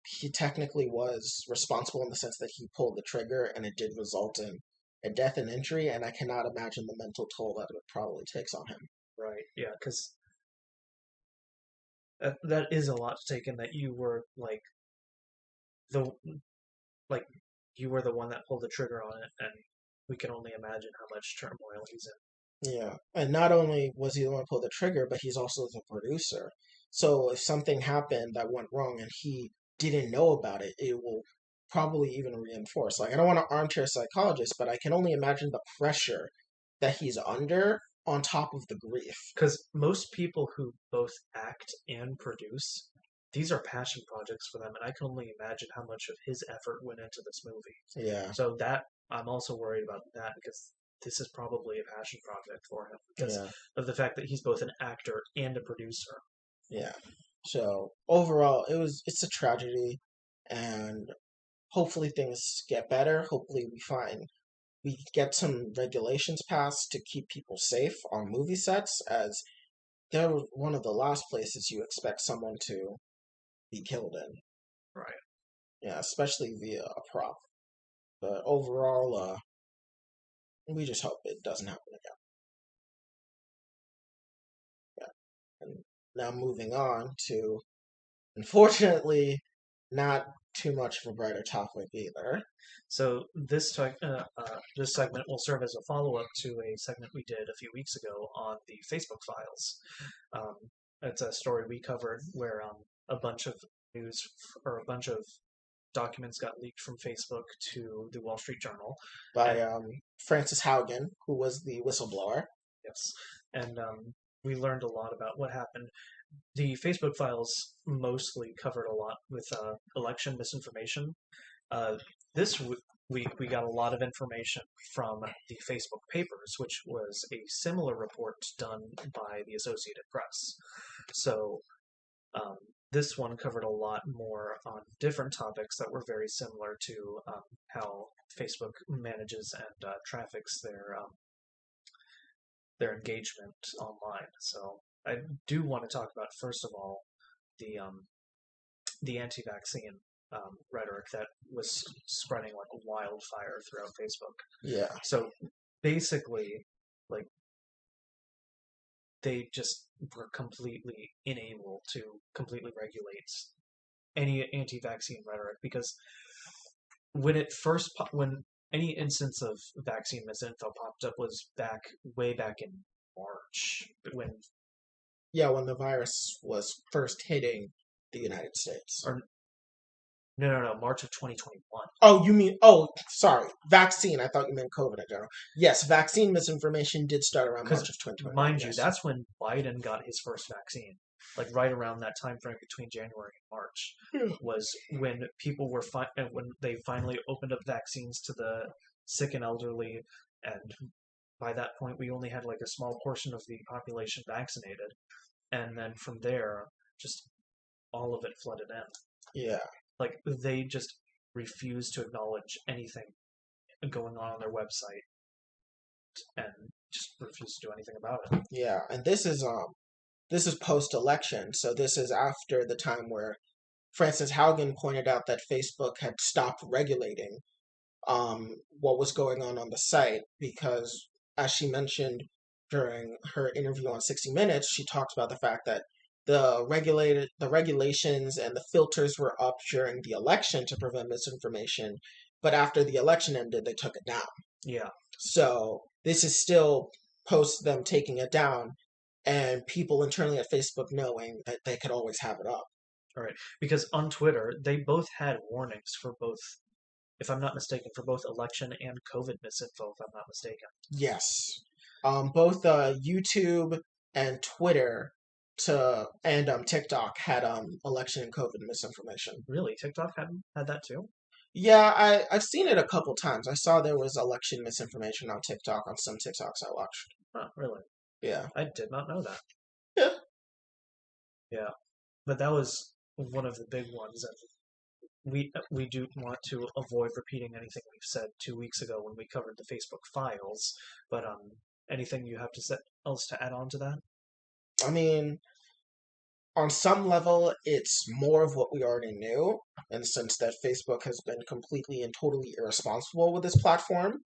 he technically was responsible in the sense that he pulled the trigger and it did result in a death and injury, and I cannot imagine the mental toll that it probably takes on him. right. Yeah, because that is a lot to take in that you were the like you were the one that pulled the trigger on it, and we can only imagine how much turmoil he's Yeah, and not only was he the one who pulled the trigger, but he's also the producer. So if something happened that went wrong and he didn't know about it, it will probably even reinforce. Like, I don't want to armchair psychologist, but I can only imagine the pressure that he's under on top of the grief. because most people who both act and produce, these are passion projects for them, and I can only imagine how much of his effort went into this movie. Yeah, So that I'm also worried about that because this is probably a passion project for him because yeah, of the fact that he's both an actor and a producer. yeah. So overall, it's a tragedy, and hopefully things get better. Hopefully we get some regulations passed to keep people safe on movie sets, as they're one of the last places you expect someone to be killed in. Right. Yeah, especially via a prop. But overall, we just hope it doesn't happen again. Yeah. And now moving on to, unfortunately, not too much of a brighter topic either. So this segment will serve as a follow-up to a segment we did a few weeks ago on the Facebook files. Um, it's a story we covered where a bunch of news or a bunch of documents got leaked from Facebook to the Wall Street Journal, By and Francis Haugen, who was the whistleblower. yes, and we learned a lot about what happened. The Facebook files mostly covered a lot with election misinformation. Uh, week, we got a lot of information from the Facebook papers, which was a similar report done by the Associated Press. So um, this one covered a lot more on different topics that were very similar to how Facebook manages and traffics their engagement online. So I do want to talk about first of all the anti-vaccine rhetoric that was spreading like wildfire throughout Facebook. Yeah, So basically, like they just were completely unable to completely regulate any anti-vaccine rhetoric because when any instance of vaccine misinfo popped up was way back in March when yeah, when the virus was first hitting the United States. or no, March of 2021. Oh, you mean, oh, sorry, vaccine. I thought you meant COVID in general. Yes, vaccine misinformation did start around Because March of 2021, mind you, yes. that's when Biden got his first vaccine. Like right around that time frame between January and March Yeah. was when people were when they finally opened up vaccines to the sick and elderly, and by that point we only had like a small portion of the population vaccinated, and then from there, just all of it flooded in. Yeah, Like they just refused to acknowledge anything going on their website and just refused to do anything about it. yeah, and this is post-election, so this is after the time where Frances Haugen pointed out that Facebook had stopped regulating what was going on the site because, as she mentioned during her interview on 60 Minutes, she talked about the fact that the regulations and the filters were up during the election to prevent misinformation, but after the election ended, they took it down. Yeah, So this is still post them taking it down, and people internally at Facebook knowing that they could always have it up. all right. Because on Twitter, they both had warnings for both, if I'm not mistaken, for both election and COVID misinfo, if I'm not mistaken. Yes. Both YouTube and Twitter and TikTok had election and COVID misinformation. Really, TikTok had that too? Yeah, I've seen it a couple times. I saw there was election misinformation on TikTok on some TikToks I watched. Oh, really? Yeah. I did not know that. Yeah. Yeah, but that was one of the big ones, and we do want to avoid repeating anything we've said 2 weeks ago when we covered the Facebook files. But anything you have to set else to add on to that? I mean, on some level, it's more of what we already knew, in the sense that Facebook has been completely and totally irresponsible with this platform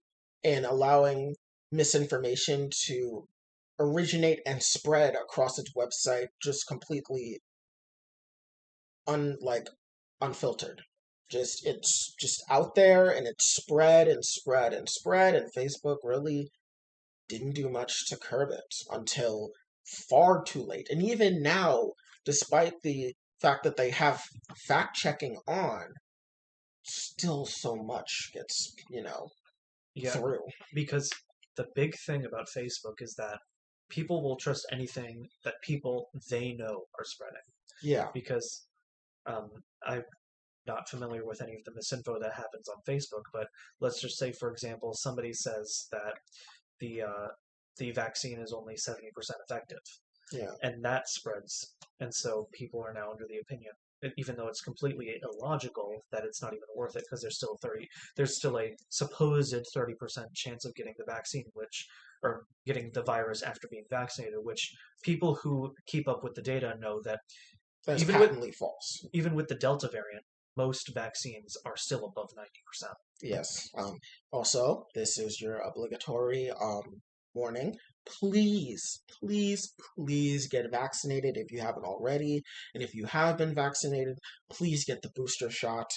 and allowing misinformation to originate and spread across its website just completely like unfiltered. Just it's just out there and it's spread and spread and spread, and Facebook really didn't do much to curb it until far too late. And even now, despite the fact that they have fact checking on, still so much gets, Yeah, through. because the big thing about Facebook is that people will trust anything that people they know are spreading. Yeah, Because um, I'm not familiar with any of the misinfo that happens on Facebook, but let's just say, for example, somebody says that the uh, the vaccine is only 70% effective, yeah, and that spreads, and so people are now under the opinion, even though it's completely illogical, that it's not even worth it because there's still a supposed 30% chance of getting the vaccine, which or getting the virus after being vaccinated, which people who keep up with the data know that that's even with patently false. even with the Delta variant, most vaccines are still above 90%. Yes. Also, this is your obligatory warning. Please, please, please get vaccinated if you haven't already. And if you have been vaccinated, please get the booster shot.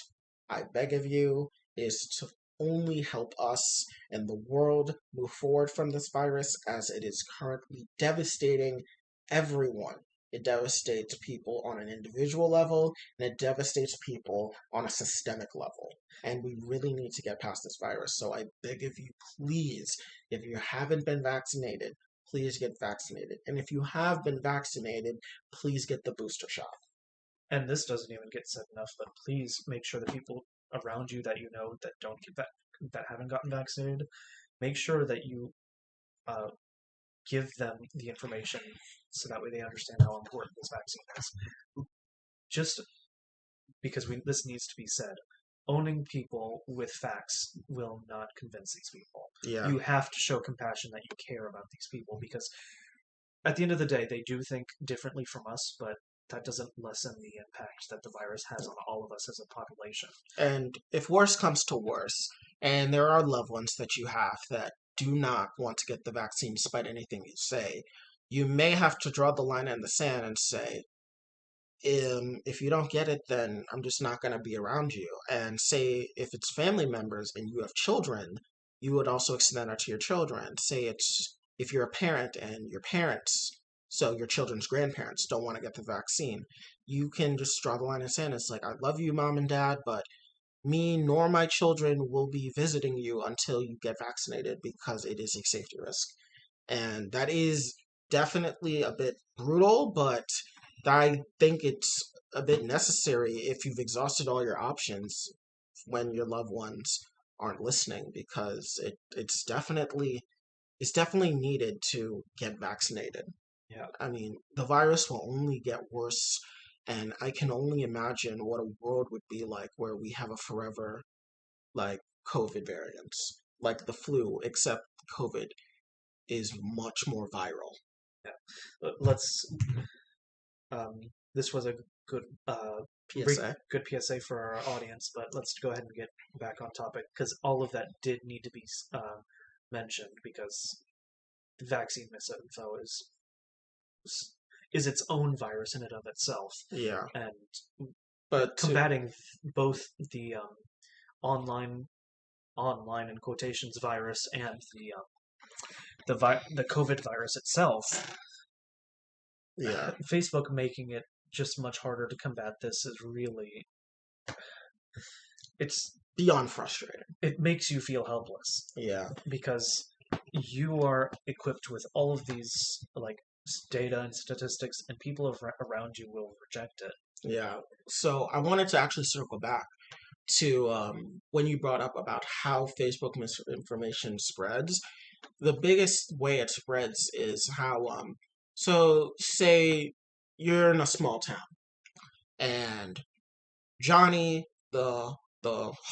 I beg of you, is to only help us and the world move forward from this virus as it is currently devastating everyone. It devastates people on an individual level, and it devastates people on a systemic level, and we really need to get past this virus. So I beg of you, please, if you haven't been vaccinated, please get vaccinated. And if you have been vaccinated, please get the booster shot. And this doesn't even get said enough, but please make sure the people around you that you know that don't get that haven't gotten vaccinated, make sure that you uh, give them the information so that way they understand how important this vaccine is. Just because this needs to be said, owning people with facts will not convince these people. Yeah. You have to show compassion that you care about these people because at the end of the day, they do think differently from us, but that doesn't lessen the impact that the virus has on all of us as a population. And if worse comes to worse, and there are loved ones that you have that do not want to get the vaccine despite anything you say, you may have to draw the line in the sand and say, if you don't get it, then I'm just not going to be around you. And say if it's family members and you have children, you would also extend that to your children. Say it's if you're a parent and your parents, so your children's grandparents don't want to get the vaccine, you can just draw the line and say, it's like, I love you, mom and dad, but me nor my children will be visiting you until you get vaccinated because it is a safety risk. And that is definitely a bit brutal, but I think it's a bit necessary if you've exhausted all your options when your loved ones aren't listening, because it's definitely needed to get vaccinated. Yeah, I mean, the virus will only get worse, and I can only imagine what a world would be like where we have a forever like COVID variants, like the flu, except COVID is much more viral. yeah. Let's. Um, this was a good, PSA. good PSA for our audience, but let's go ahead and get back on topic because all of that did need to be mentioned because the vaccine misinfo is its own virus in and of itself, Yeah, and but combating both the online online in quotations virus and the COVID virus itself. yeah, Facebook making it just much harder to combat this is really it's beyond frustrating. it makes you feel helpless Yeah, because you are equipped with all of these like data and statistics and people around you will reject it. yeah. So I wanted to actually circle back to when you brought up about how Facebook misinformation spreads. the biggest way it spreads is how so say you're in a small town and Johnny, the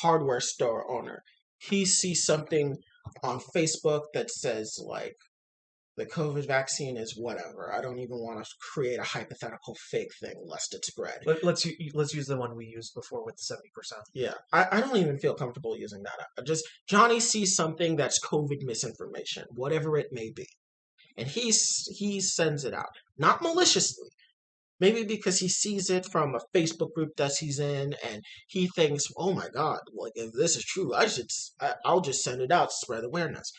hardware store owner, he sees something on Facebook that says like the COVID vaccine is whatever. I don't even want to create a hypothetical fake thing lest it spread. Let's use the one we used before with 70%. Yeah, I don't even feel comfortable using that. Just Johnny sees something that's COVID misinformation, whatever it may be, and he sends it out, not maliciously. Maybe because he sees it from a Facebook group that he's in, and he thinks, "Oh my God, like if this is true, I'll just send it out to spread awareness."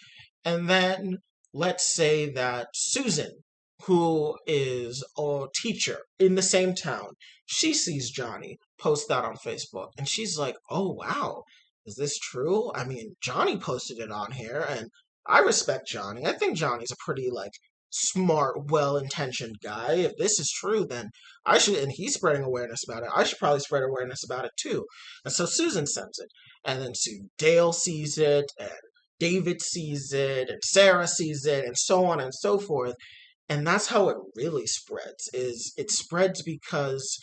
And then let's say that Susan, who is a teacher in the same town, she sees Johnny post that on Facebook, and she's like, "Oh wow, is this true? I mean, Johnny posted it on here, and I respect Johnny. I think Johnny's a pretty like." Smart, well-intentioned guy. If this is true, then I should, and he's spreading awareness about it. I should probably spread awareness about it too. And so Susan sends it, and then Dale sees it, and David sees it, and Sarah sees it, and so on and so forth. And that's how it really spreads. Is it spreads because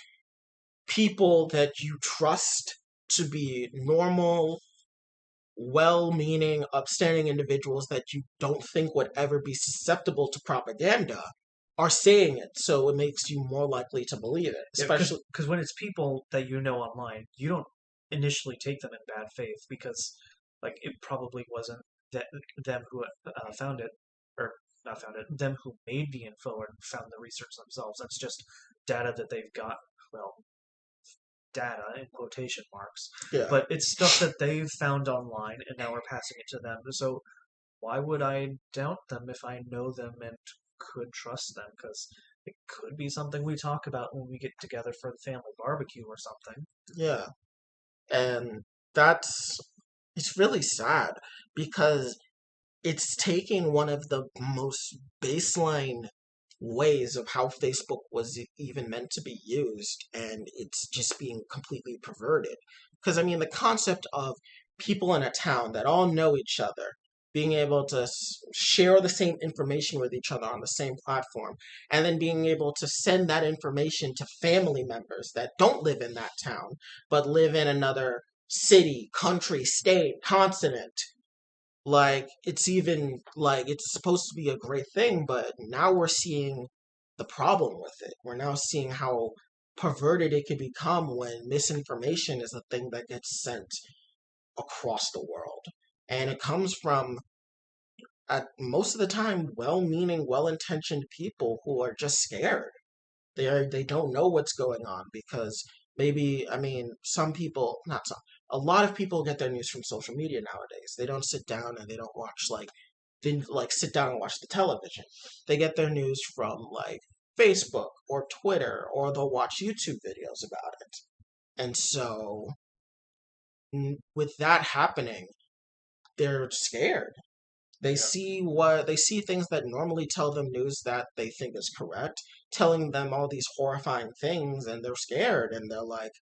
people that you trust to be normal, well-meaning, upstanding individuals that you don't think would ever be susceptible to propaganda are saying it, so it makes you more likely to believe it. Especially because when it's people that you know online, you don't initially take them in bad faith because, like, it probably wasn't that them who found it, or not found it, them who made the info and found the research themselves. That's just data that they've got. Well, data in quotation marks, yeah, but it's stuff that they've found online and now we're passing it to them. So why would I doubt them if I know them and could trust them? Because it could be something we talk about when we get together for the family barbecue or something. yeah, and that's it's really sad because it's taking one of the most baseline ways of how Facebook was even meant to be used, and it's just being completely perverted. Because, I mean, the concept of people in a town that all know each other being able to share the same information with each other on the same platform, and then being able to send that information to family members that don't live in that town, but live in another city, country, state, continent, like it's even like it's supposed to be a great thing, but now we're seeing the problem with it. We're now seeing how perverted it can become when misinformation is a thing that gets sent across the world. And it comes from at most of the time well-meaning, well-intentioned people who are just scared. They don't know what's going on because maybe, I mean, some people, not some, a lot of people get their news from social media nowadays. They don't sit down and they don't watch like didn't like sit down and watch the television. They get their news from like Facebook or Twitter, or they'll watch YouTube videos about it. And so with that happening, they're scared. Yeah. They see things that normally tell them news that they think is correct, telling them all these horrifying things, and they're scared and they're like,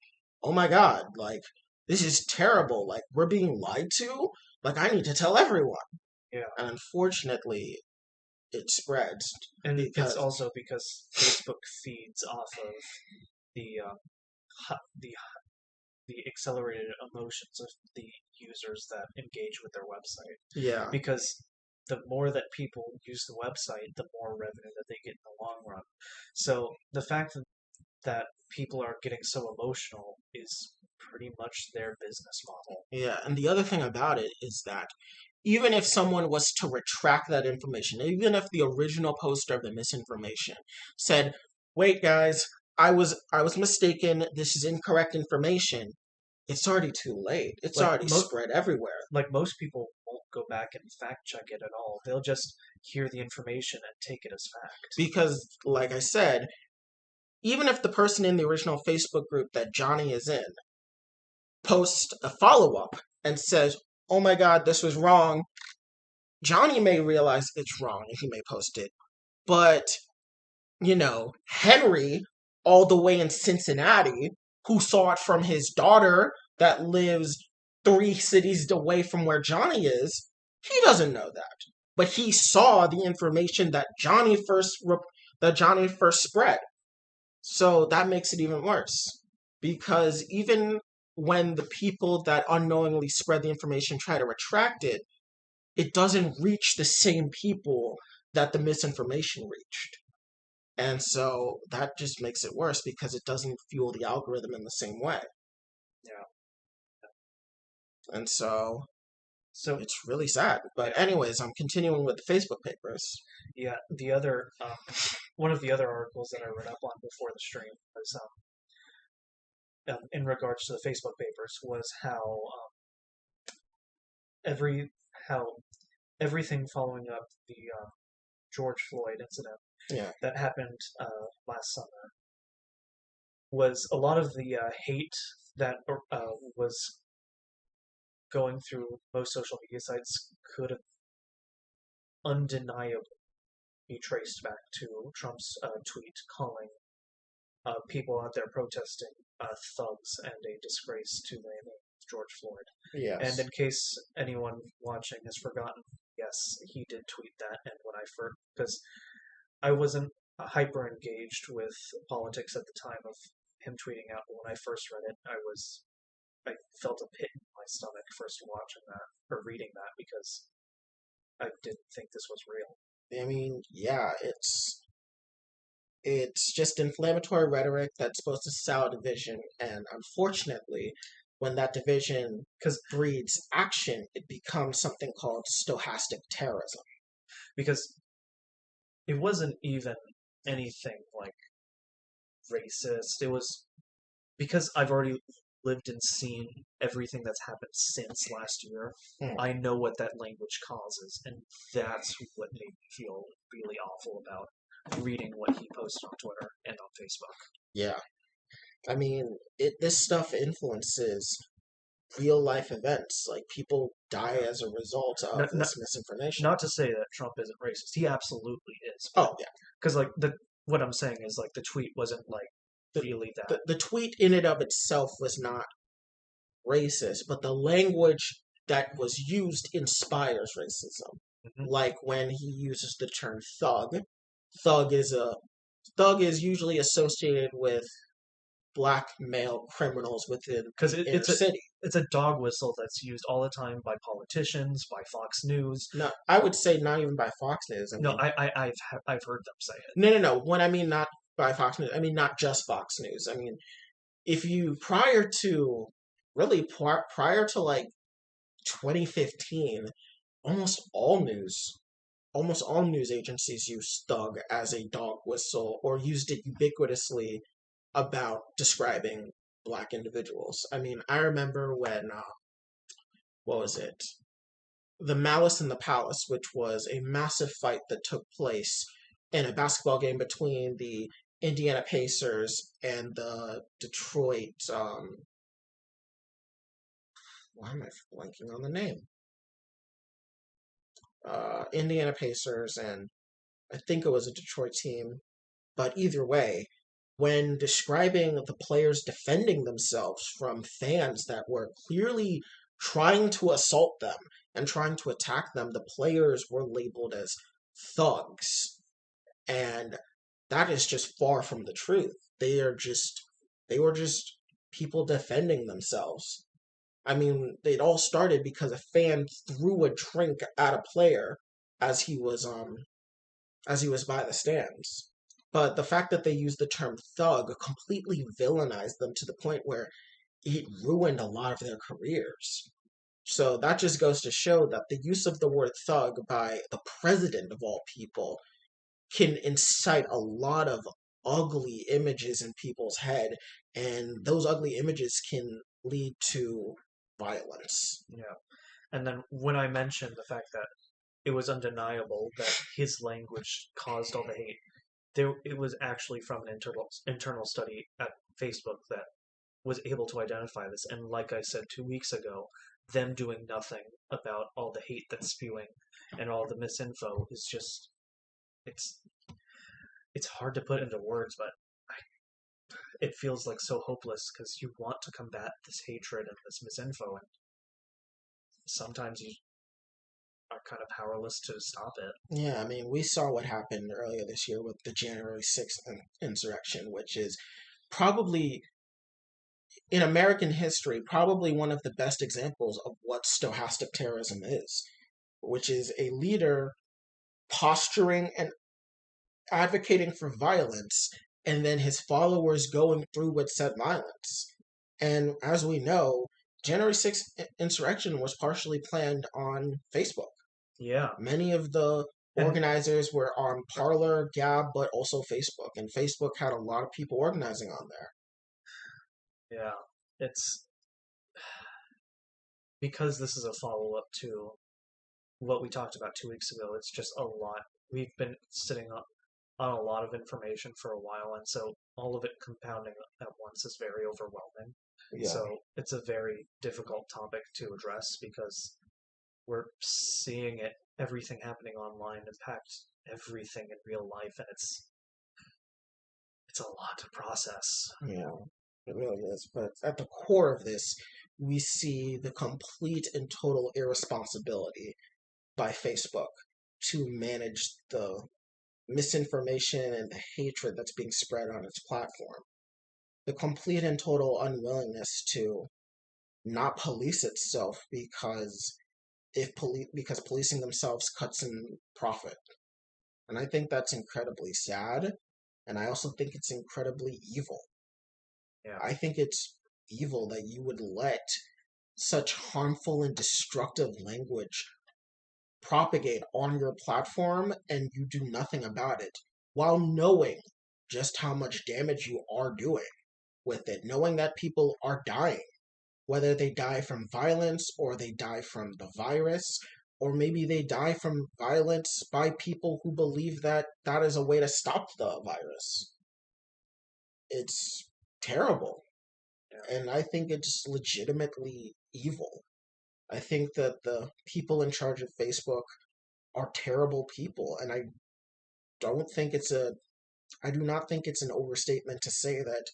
"Oh my God, like this is terrible. Like we're being lied to. Like I need to tell everyone." Yeah. And unfortunately, it spreads And it's because also because Facebook feeds off of the the accelerated emotions of the users that engage with their website. yeah, Because the more that people use the website, the more revenue that they get in the long run. So the fact that people are getting so emotional is pretty much their business model. yeah. And the other thing about it is that even if someone was to retract that information, even if the original poster of the misinformation said, "Wait, guys, I was mistaken. This is incorrect information," it's already too late. It's Like already spread everywhere. most people won't go back and fact check it at all. They'll just hear the information and take it as fact. Because, like I said, even if the person in the original Facebook group that Johnny is in posts a follow up and says, "Oh my God, this was wrong," Johnny may realize it's wrong and he may post it. But, Henry, all the way in Cincinnati, who saw it from his daughter that lives 3 cities away from where Johnny is, he doesn't know that. but he saw the information that Johnny first spread. So that makes it even worse. Because even when the people that unknowingly spread the information try to retract it, it doesn't reach the same people that the misinformation reached. And so that just makes it worse because it doesn't fuel the algorithm in the same way. Yeah. And so So it's really sad. But yeah, anyways, I'm continuing with the Facebook papers. yeah. The other one of the other articles that I read up on before the stream was in regards to the Facebook papers was every how everything following up the George Floyd incident Yeah. that happened last summer was a lot of the hate that was going through most social media sites could have undeniably be traced back to Trump's tweet calling people out there protesting thugs and a disgrace to the name of George Floyd. And Yes. in case anyone watching has forgotten, yes, he did tweet that. And when I first, because I wasn't hyper engaged with politics at the time of him tweeting out, but when I first read it, I felt a pit in my stomach first watching that or reading that because I didn't think this was real. I mean, yeah, it's just inflammatory rhetoric that's supposed to sow division, and unfortunately, when that division Because breeds action, it becomes something called stochastic terrorism. because it wasn't even anything like racist. It was because I've already lived and seen everything that's happened since last year. Hmm. I know what that language causes, and that's what made me feel really awful about reading what he posted on Twitter and on Facebook. Yeah, I mean, this stuff influences real life events. Like people die Yeah. as a result of Not, not, this misinformation. not to say that Trump isn't racist. He absolutely is. Oh yeah, Because like what I'm saying is like the tweet wasn't like the, really that. the tweet in and of itself was not racist, but the language that was used inspires racism. Mhm. Like when he uses the term thug. Thug is a thug is usually associated with black male criminals within Because the inner city. it's a dog whistle that's used all the time by politicians, by Fox News. No, I would say not even by Fox News. I No, mean, I've heard them say it. no. When I mean not by Fox News, I mean not just Fox News. I mean, if you prior to like 2015, almost all news almost all news agencies used thug as a dog whistle or used it ubiquitously about describing black individuals. I mean, I remember when what was it? The Malice in the Palace, which was a massive fight that took place in a basketball game between the Indiana Pacers and the Detroit. Why am I blanking on the name? Indiana Pacers, and I think it was a Detroit team. But either way, when describing the players defending themselves from fans that were clearly trying to assault them and trying to attack them, the players were labeled as thugs. And that is just far from the truth. They were just people defending themselves. I mean, it all started because a fan threw a drink at a player as he was by the stands. But the fact that they used the term thug completely villainized them to the point where it ruined a lot of their careers. So that just goes to show that the use of the word thug by the president of all people can incite a lot of ugly images in people's head, and those ugly images can lead to violence. Yeah. And then when I mentioned the fact that it was undeniable that his language caused all the hate, it was actually from an internal study at Facebook that was able to identify this. And like I said 2 weeks ago, them doing nothing about all the hate that's spewing and all the misinfo is just it's it's hard to put into words, but it feels like so hopeless because you want to combat this hatred and this misinfo, and sometimes are kind of powerless to stop it. Yeah, I mean, we saw what happened earlier this year with the January 6th insurrection, which is probably, in American history, probably one of the best examples of what stochastic terrorism is, which is a leader posturing and advocating for violence, and then his followers going through with said violence. And as we know, January 6th insurrection was partially planned on Facebook. Yeah, Many of the and organizers were on Parler, Gab, but also Facebook, and Facebook had a lot of people organizing on there. yeah, it's because this is a follow up to what we talked about 2 weeks ago. It's just a lot. We've been sitting on a lot of information for a while, and so all of it compounding at once is very overwhelming. Yeah, So it's a very difficult topic to address because we're seeing it, everything happening online impact everything in real life, and it's a lot to process. yeah, it really is. But at the core of this, we see the complete and total irresponsibility by Facebook to manage the misinformation and the hatred that's being spread on its platform. The complete and total unwillingness to not police itself because policing themselves cuts in profit. And I think that's incredibly sad, and I also think it's incredibly evil. Yeah, I think it's evil that you would let such harmful and destructive language propagate on your platform and you do nothing about it while knowing just how much damage you are doing with it, knowing that people are dying, whether they die from violence or they die from the virus, or maybe they die from violence by people who believe that that is a way to stop the virus. It's terrible. yeah, And I think it's legitimately evil. I think that the people in charge of Facebook are terrible people, and don't think it's a I do not think it's an overstatement to say that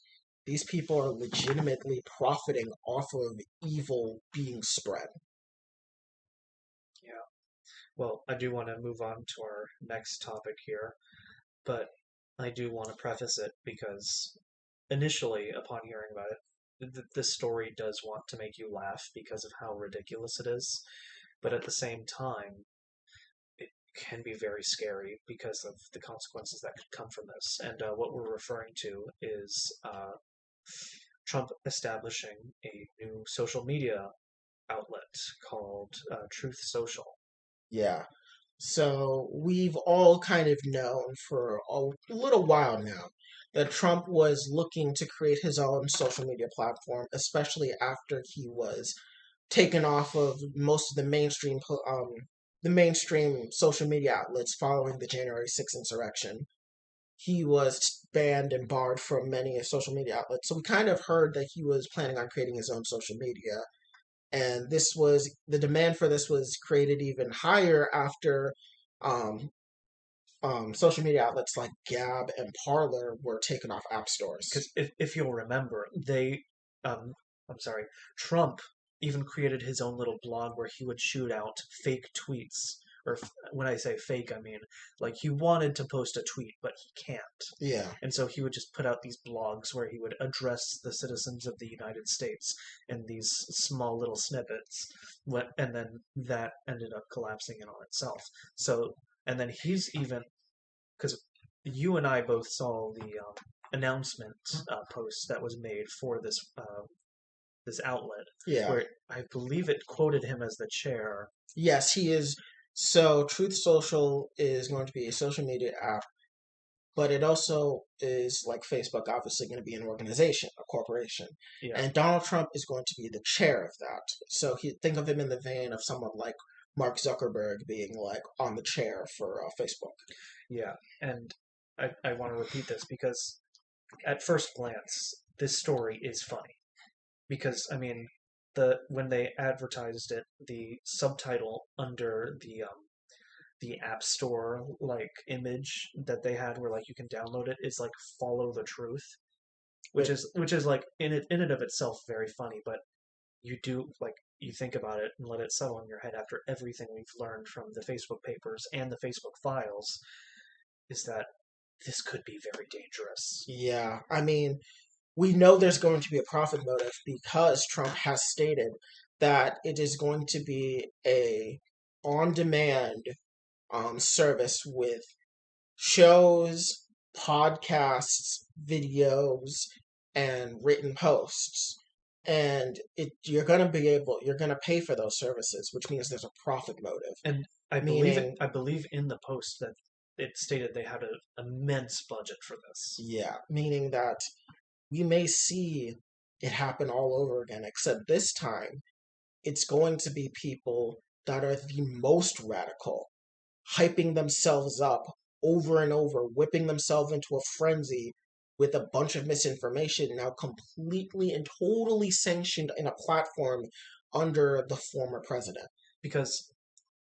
these people are legitimately profiting off of evil being spread. yeah. Well, I do want to move on to our next topic here, but I do want to preface it because initially, upon hearing about it, this story does want to make you laugh because of how ridiculous it is, but at the same time, it can be very scary because of the consequences that could come from this. And what we're referring to is Trump establishing a new social media outlet called Truth Social. Yeah. So we've all kind of known for a little while now that Trump was looking to create his own social media platform, especially after he was taken off of most of the mainstream social media outlets following the January 6th insurrection. He was banned and barred from many social media outlets. So we kind of heard that he was planning on creating his own social media. And the demand for this was created even higher after um, social media outlets like Gab and Parler were taken off app stores. Because if you'll remember, um, I'm sorry, Trump even created his own little blog where he would shoot out fake tweets. Or when I say fake, I mean like he wanted to post a tweet, but he can't. Yeah, And so he would just put out these blogs where he would address the citizens of the United States in these small little snippets. And then that ended up collapsing in on itself. So, and then he's even, because you and I both saw the announcement post that was made for this outlet, yeah. where I believe it quoted him as the chair. Yes, he is. So Truth Social is going to be a social media app, but it also is like Facebook, obviously going to be an organization, a corporation. Yeah, And Donald Trump is going to be the chair of that. So think of him in the vein of someone like Mark Zuckerberg being like on the chair for Facebook. yeah, and I want to repeat this because at first glance, this story is funny because I mean when they advertised it, the subtitle under the App Store like image that they had where like you can download it is like "Follow the Truth," But which is like in it of itself very funny, but you do like you think about it and let it settle in your head after everything we've learned from the Facebook papers and the Facebook files, is that this could be very dangerous. Yeah, I mean, we know there's going to be a profit motive because Trump has stated that it is going to be a on-demand service with shows, podcasts, videos, and written posts. And you're gonna pay for those services, which means there's a profit motive. And Meaning, I believe in the post that it stated they had an immense budget for this. yeah, meaning that we may see it happen all over again, except this time it's going to be people that are the most radical, hyping themselves up over and over, whipping themselves into a frenzy with a bunch of misinformation, now completely and totally sanctioned in a platform under the former president. Because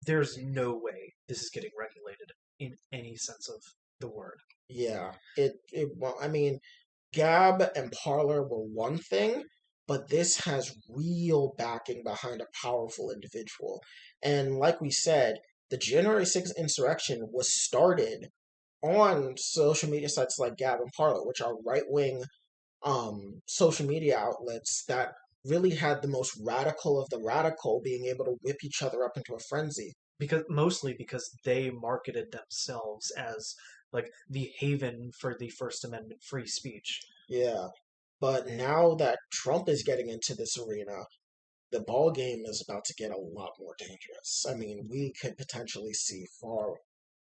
there's no way this is getting regulated in any sense of the word. Yeah, well, I mean, Gab and Parlor were one thing, but this has real backing behind a powerful individual. And like we said, the January 6th insurrection was started on social media sites like Gab and Parler, which are right wing social media outlets that really had the most radical of the radical being able to whip each other up into a frenzy. Because mostly because they marketed themselves as like the haven for the First Amendment free speech. Yeah. But now that Trump is getting into this arena, the ball game is about to get a lot more dangerous. I mean, we could potentially see far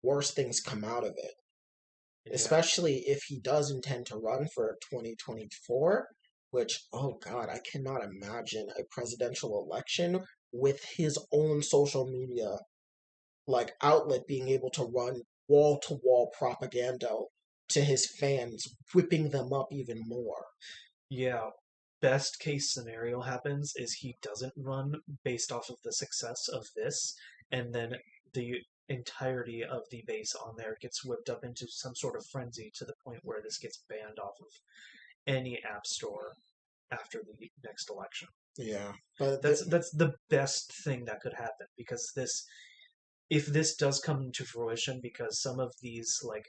worse things come out of it, Yeah. especially if he does intend to run for 2024, which, oh God, I cannot imagine a presidential election with his own social media like outlet being able to run wall to wall propaganda to his fans, whipping them up even more. Yeah. Best case scenario happens is he doesn't run based off of the success of this, and then the entirety of the base on there gets whipped up into some sort of frenzy to the point where this gets banned off of any app store after the next election. Yeah, but That's the best thing that could happen because this if this does come to fruition because some of these like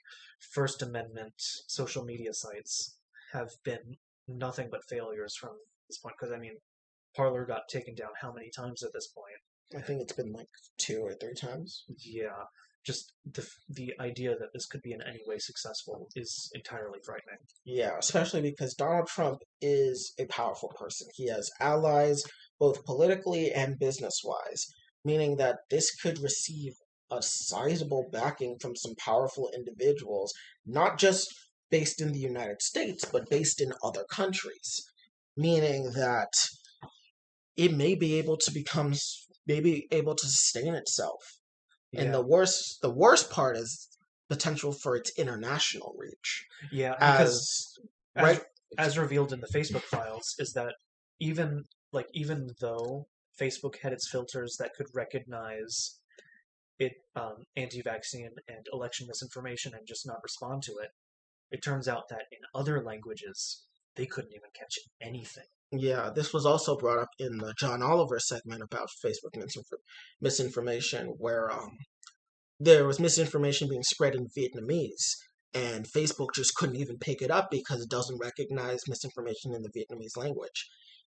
First Amendment social media sites have been nothing but failures from this point. Because I mean, Parler got taken down how many times at this point? I think it's been like 2 or 3 times. Yeah, just the idea that this could be in any way successful is entirely frightening. Yeah, especially because Donald Trump is a powerful person. He has allies both politically and business wise, meaning that this could receive a sizable backing from some powerful individuals, not just based in the United States, but based in other countries. Meaning that it may be able to maybe able to sustain itself. And Yeah, the worst part is potential for its international reach. yeah, because As as right as revealed in the Facebook files, is that even though Facebook had its filters that could recognize anti-vaccine and election misinformation and just not respond to it, it turns out that in other languages they couldn't even catch anything. Yeah, this was also brought up in the John Oliver segment about Facebook misinformation, where there was misinformation being spread in Vietnamese, and Facebook just couldn't even pick it up because it doesn't recognize misinformation in the Vietnamese language.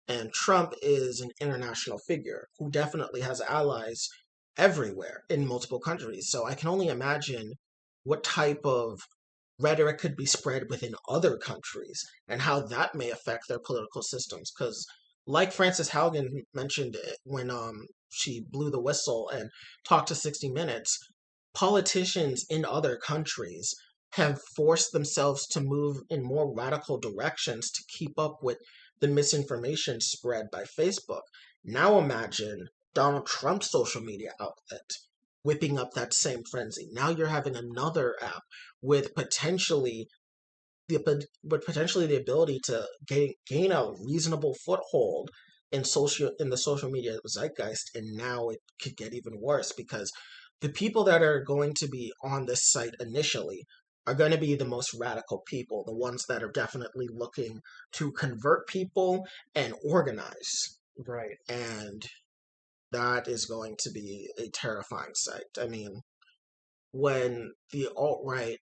And Trump is an international figure who definitely has allies everywhere in multiple countries. So I can only imagine what type of rhetoric could be spread within other countries and how that may affect their political systems. Because, like Frances Haugen mentioned when she blew the whistle and talked to 60 Minutes, politicians in other countries have forced themselves to move in more radical directions to keep up with the misinformation spread by Facebook. Now imagine Donald Trump's social media outlet whipping up that same frenzy. Now you're having another app with potentially the ability to gain a reasonable foothold in the social media zeitgeist, and now it could get even worse because the people that are going to be on this site initially are going to be the most radical people, the ones that are definitely looking to convert people and organize. Right. And that is going to be a terrifying sight. I mean, when the alt right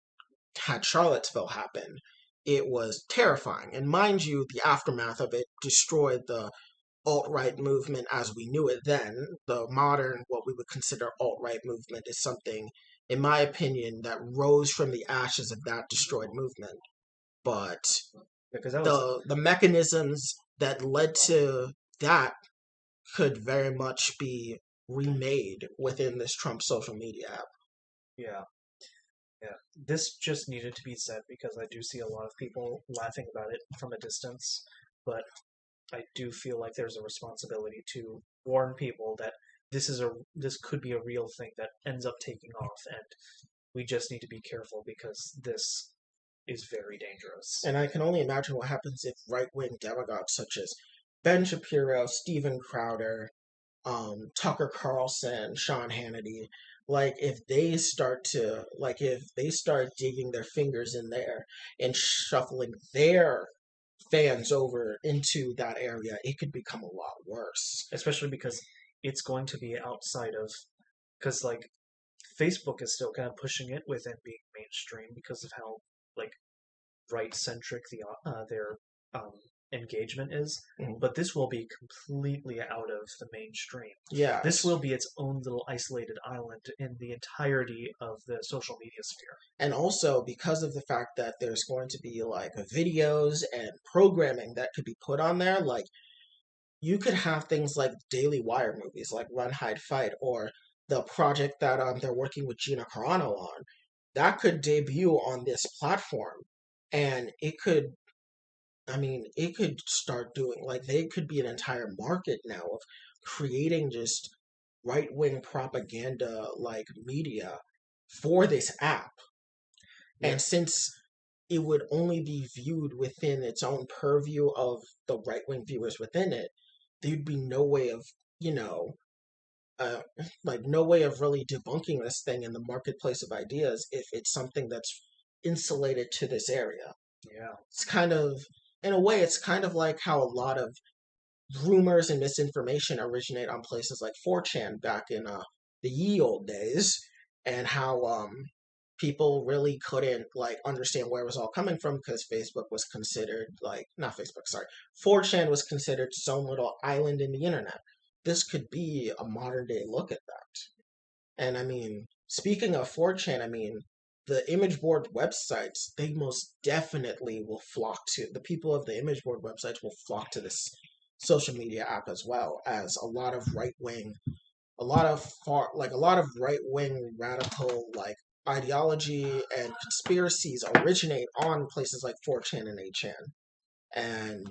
had Charlottesville happen, it was terrifying. And mind you, the aftermath of it destroyed the alt right movement as we knew it then. The modern, what we would consider alt right movement, is something, in my opinion, that rose from the ashes of that destroyed movement. But Because that was the mechanisms that led to that could very much be remade within this Trump social media app. yeah. Yeah, this just needed to be said because I do see a lot of people laughing about it from a distance, but I do feel like there's a responsibility to warn people that this could be a real thing that ends up taking off, and we just need to be careful because this is very dangerous. And I can only imagine what happens if right wing demagogues such as Ben Shapiro, Steven Crowder, Tucker Carlson, Sean Hannity, like if they start digging their fingers in there and shuffling their fans over into that area, it could become a lot worse. Especially because it's going to be outside of because like Facebook is still kind of pushing it within being mainstream because of how like right centric their um, engagement is, Mhm. but this will be completely out of the mainstream. This Yes. will be its own little isolated island in the entirety of the social media sphere. And also because of the fact that there's going to be like videos and programming that could be put on there, like you could have things like Daily Wire movies, like Run, Hide, Fight, or the project that they're working with Gina Carano on. That could debut on this platform, and it could start doing like they could be an entire market now of creating just right wing propaganda like media for this app. Yeah, And since it would only be viewed within its own purview of the right wing viewers within it, there'd be no way of, you know, uh, no way of really debunking this thing in the marketplace of ideas if it's something that's insulated to this area. yeah, It's kind of, in a way, it's kind of like how a lot of rumors and misinformation originate on places like 4chan back in the ye old days, and how people really couldn't like understand where it was all coming from because Facebook was considered like not Facebook, sorry, 4chan was considered its own little island in the internet. This could be a modern day look at that. And I mean, speaking of 4chan, I mean, the image board websites, they most definitely will flock to the people of the image board websites will flock to this social media app as well as a lot of right wing radical like ideology and conspiracies originate on places like 4chan and 8chan. And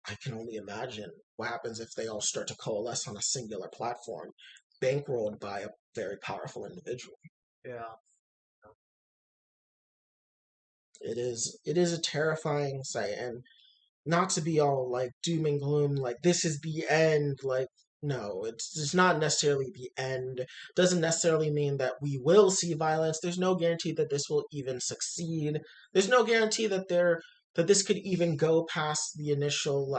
I can only imagine what happens if they all start to coalesce on a singular platform, bankrolled by a very powerful individual. yeah. It is a terrifying sight, and not to be all like doom and gloom, like this is the end, like no, it's not necessarily the end. Doesn't necessarily mean that we will see violence. There's no guarantee that this will even succeed. There's no guarantee that this could even go past the initial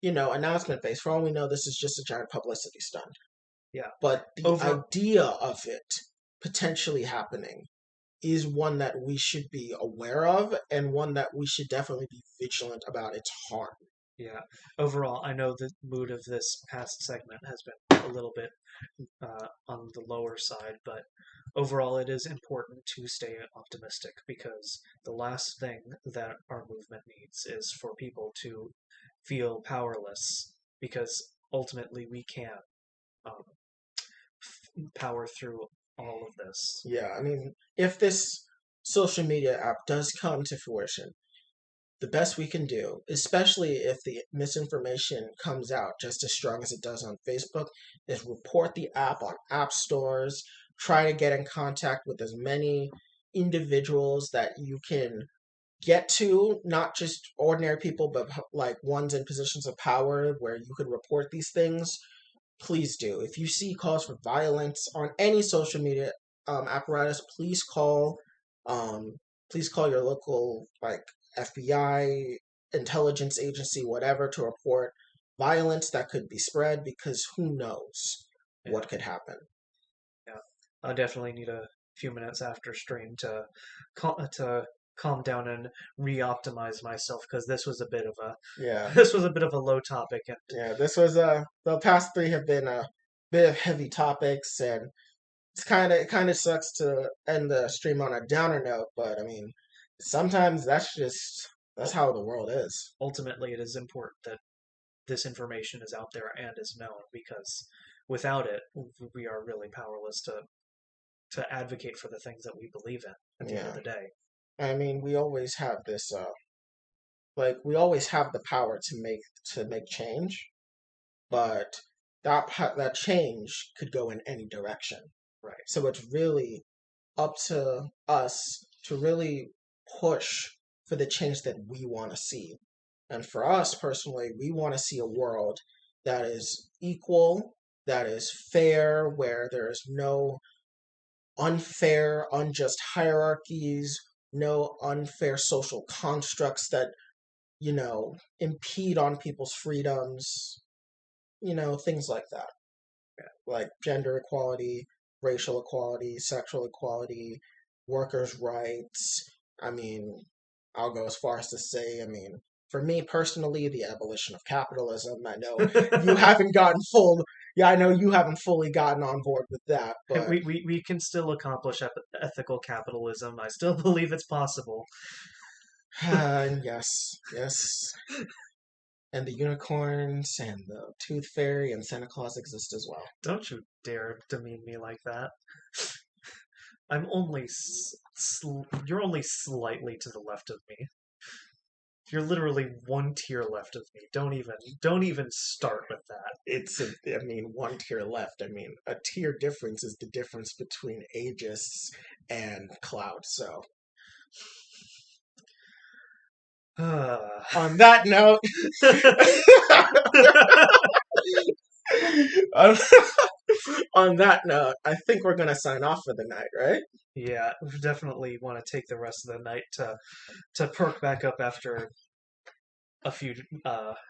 announcement phase. For all we know, this is just a giant publicity stunt. Yeah. But the Over idea of it potentially happening is one that we should be aware of and one that we should definitely be vigilant about its harm. yeah. Overall, I know the mood of this past segment has been a little bit on the lower side, but overall, it is important to stay optimistic because the last thing that our movement needs is for people to feel powerless because ultimately we can um, power through all of this. Yeah, I mean, if this social media app does come to fruition, the best we can do, especially if the misinformation comes out just as strong as it does on Facebook, is report the app on app stores, try to get in contact with as many individuals that you can get to, not just ordinary people, but like ones in positions of power where you could report these things. Please do. If you see calls for violence on any social media apparatus, um, please call your local like FBI, intelligence agency, whatever, to report violence that could be spread because who knows Yeah, what could happen. yeah. I definitely need a few minutes after stream to calm down and re-optimize myself because this was a bit of a Yeah, this was a bit of a low topic and yeah. This was the past three have been a bit of heavy topics, and it kind of sucks to end the stream on a downer note. But I mean, sometimes that's how the world is. ultimately it is important that this information is out there and is known because without it we are really powerless to advocate for the things that we believe in at the end of Yeah, the day. I mean, we always have this we always have the power to make change, but that change could go in any direction. Right. So it's really up to us to really push for the change that we want to see. And for us personally, we want to see a world that is equal, that is fair, where there is no unfair, unjust hierarchies, no unfair social constructs that, impede on people's freedoms, things like that. Like gender equality, racial equality, sexual equality, workers' rights. I mean, I'll go as far as to say, I mean, for me personally, the abolition of capitalism. I know you haven't gotten full, yeah, I know you haven't fully gotten on board with that, but We can still accomplish ethical capitalism. I still believe it's possible. yes, yes. And the unicorns and the tooth fairy and Santa Claus exist as well. Don't you dare demean me like that. I'm only you're only slightly to the left of me. You're literally one tier left of me. Don't even start with that. I mean, one tier left. I mean, a tier difference is the difference between aegis and cloud. So, on that note, on, on that note, I think we're gonna sign off for the night, right? yeah, we definitely want to take the rest of the night to perk back up after a few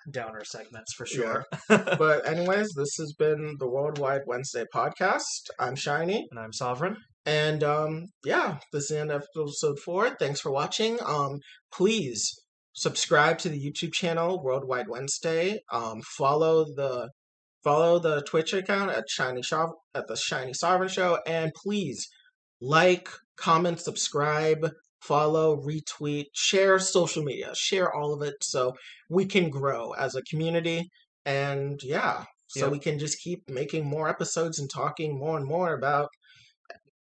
downer segments for Yeah. sure. But anyways, this has been the Worldwide Wednesday podcast. I'm Shiny. And I'm Sovereign. And yeah, this is the end of episode 4. Thanks for watching. Please subscribe to the YouTube channel Worldwide Wednesday. Follow the Twitch account at the Shiny Sovereign Show, and please like, comment, subscribe, follow, retweet, share social media, share all of it so we can grow as a community. And yeah, so Yep. we can just keep making more episodes and talking more and more about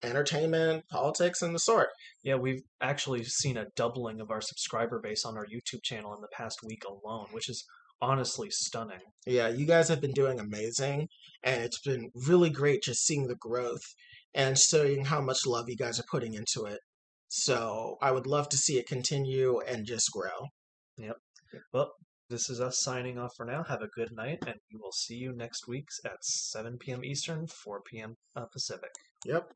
entertainment, politics, and the sort. Yeah, we've actually seen a doubling of our subscriber base on our YouTube channel in the past week alone, which is honestly stunning. Yeah, you guys have been doing amazing, and it's been really great just seeing the growth and seeing how much love you guys are putting into it. So I would love to see it continue and just grow. Yep. Well, this is us signing off for now. Have a good night, and we will see you next week at 7 p.m. Eastern, 4 p.m. Pacific. Yep.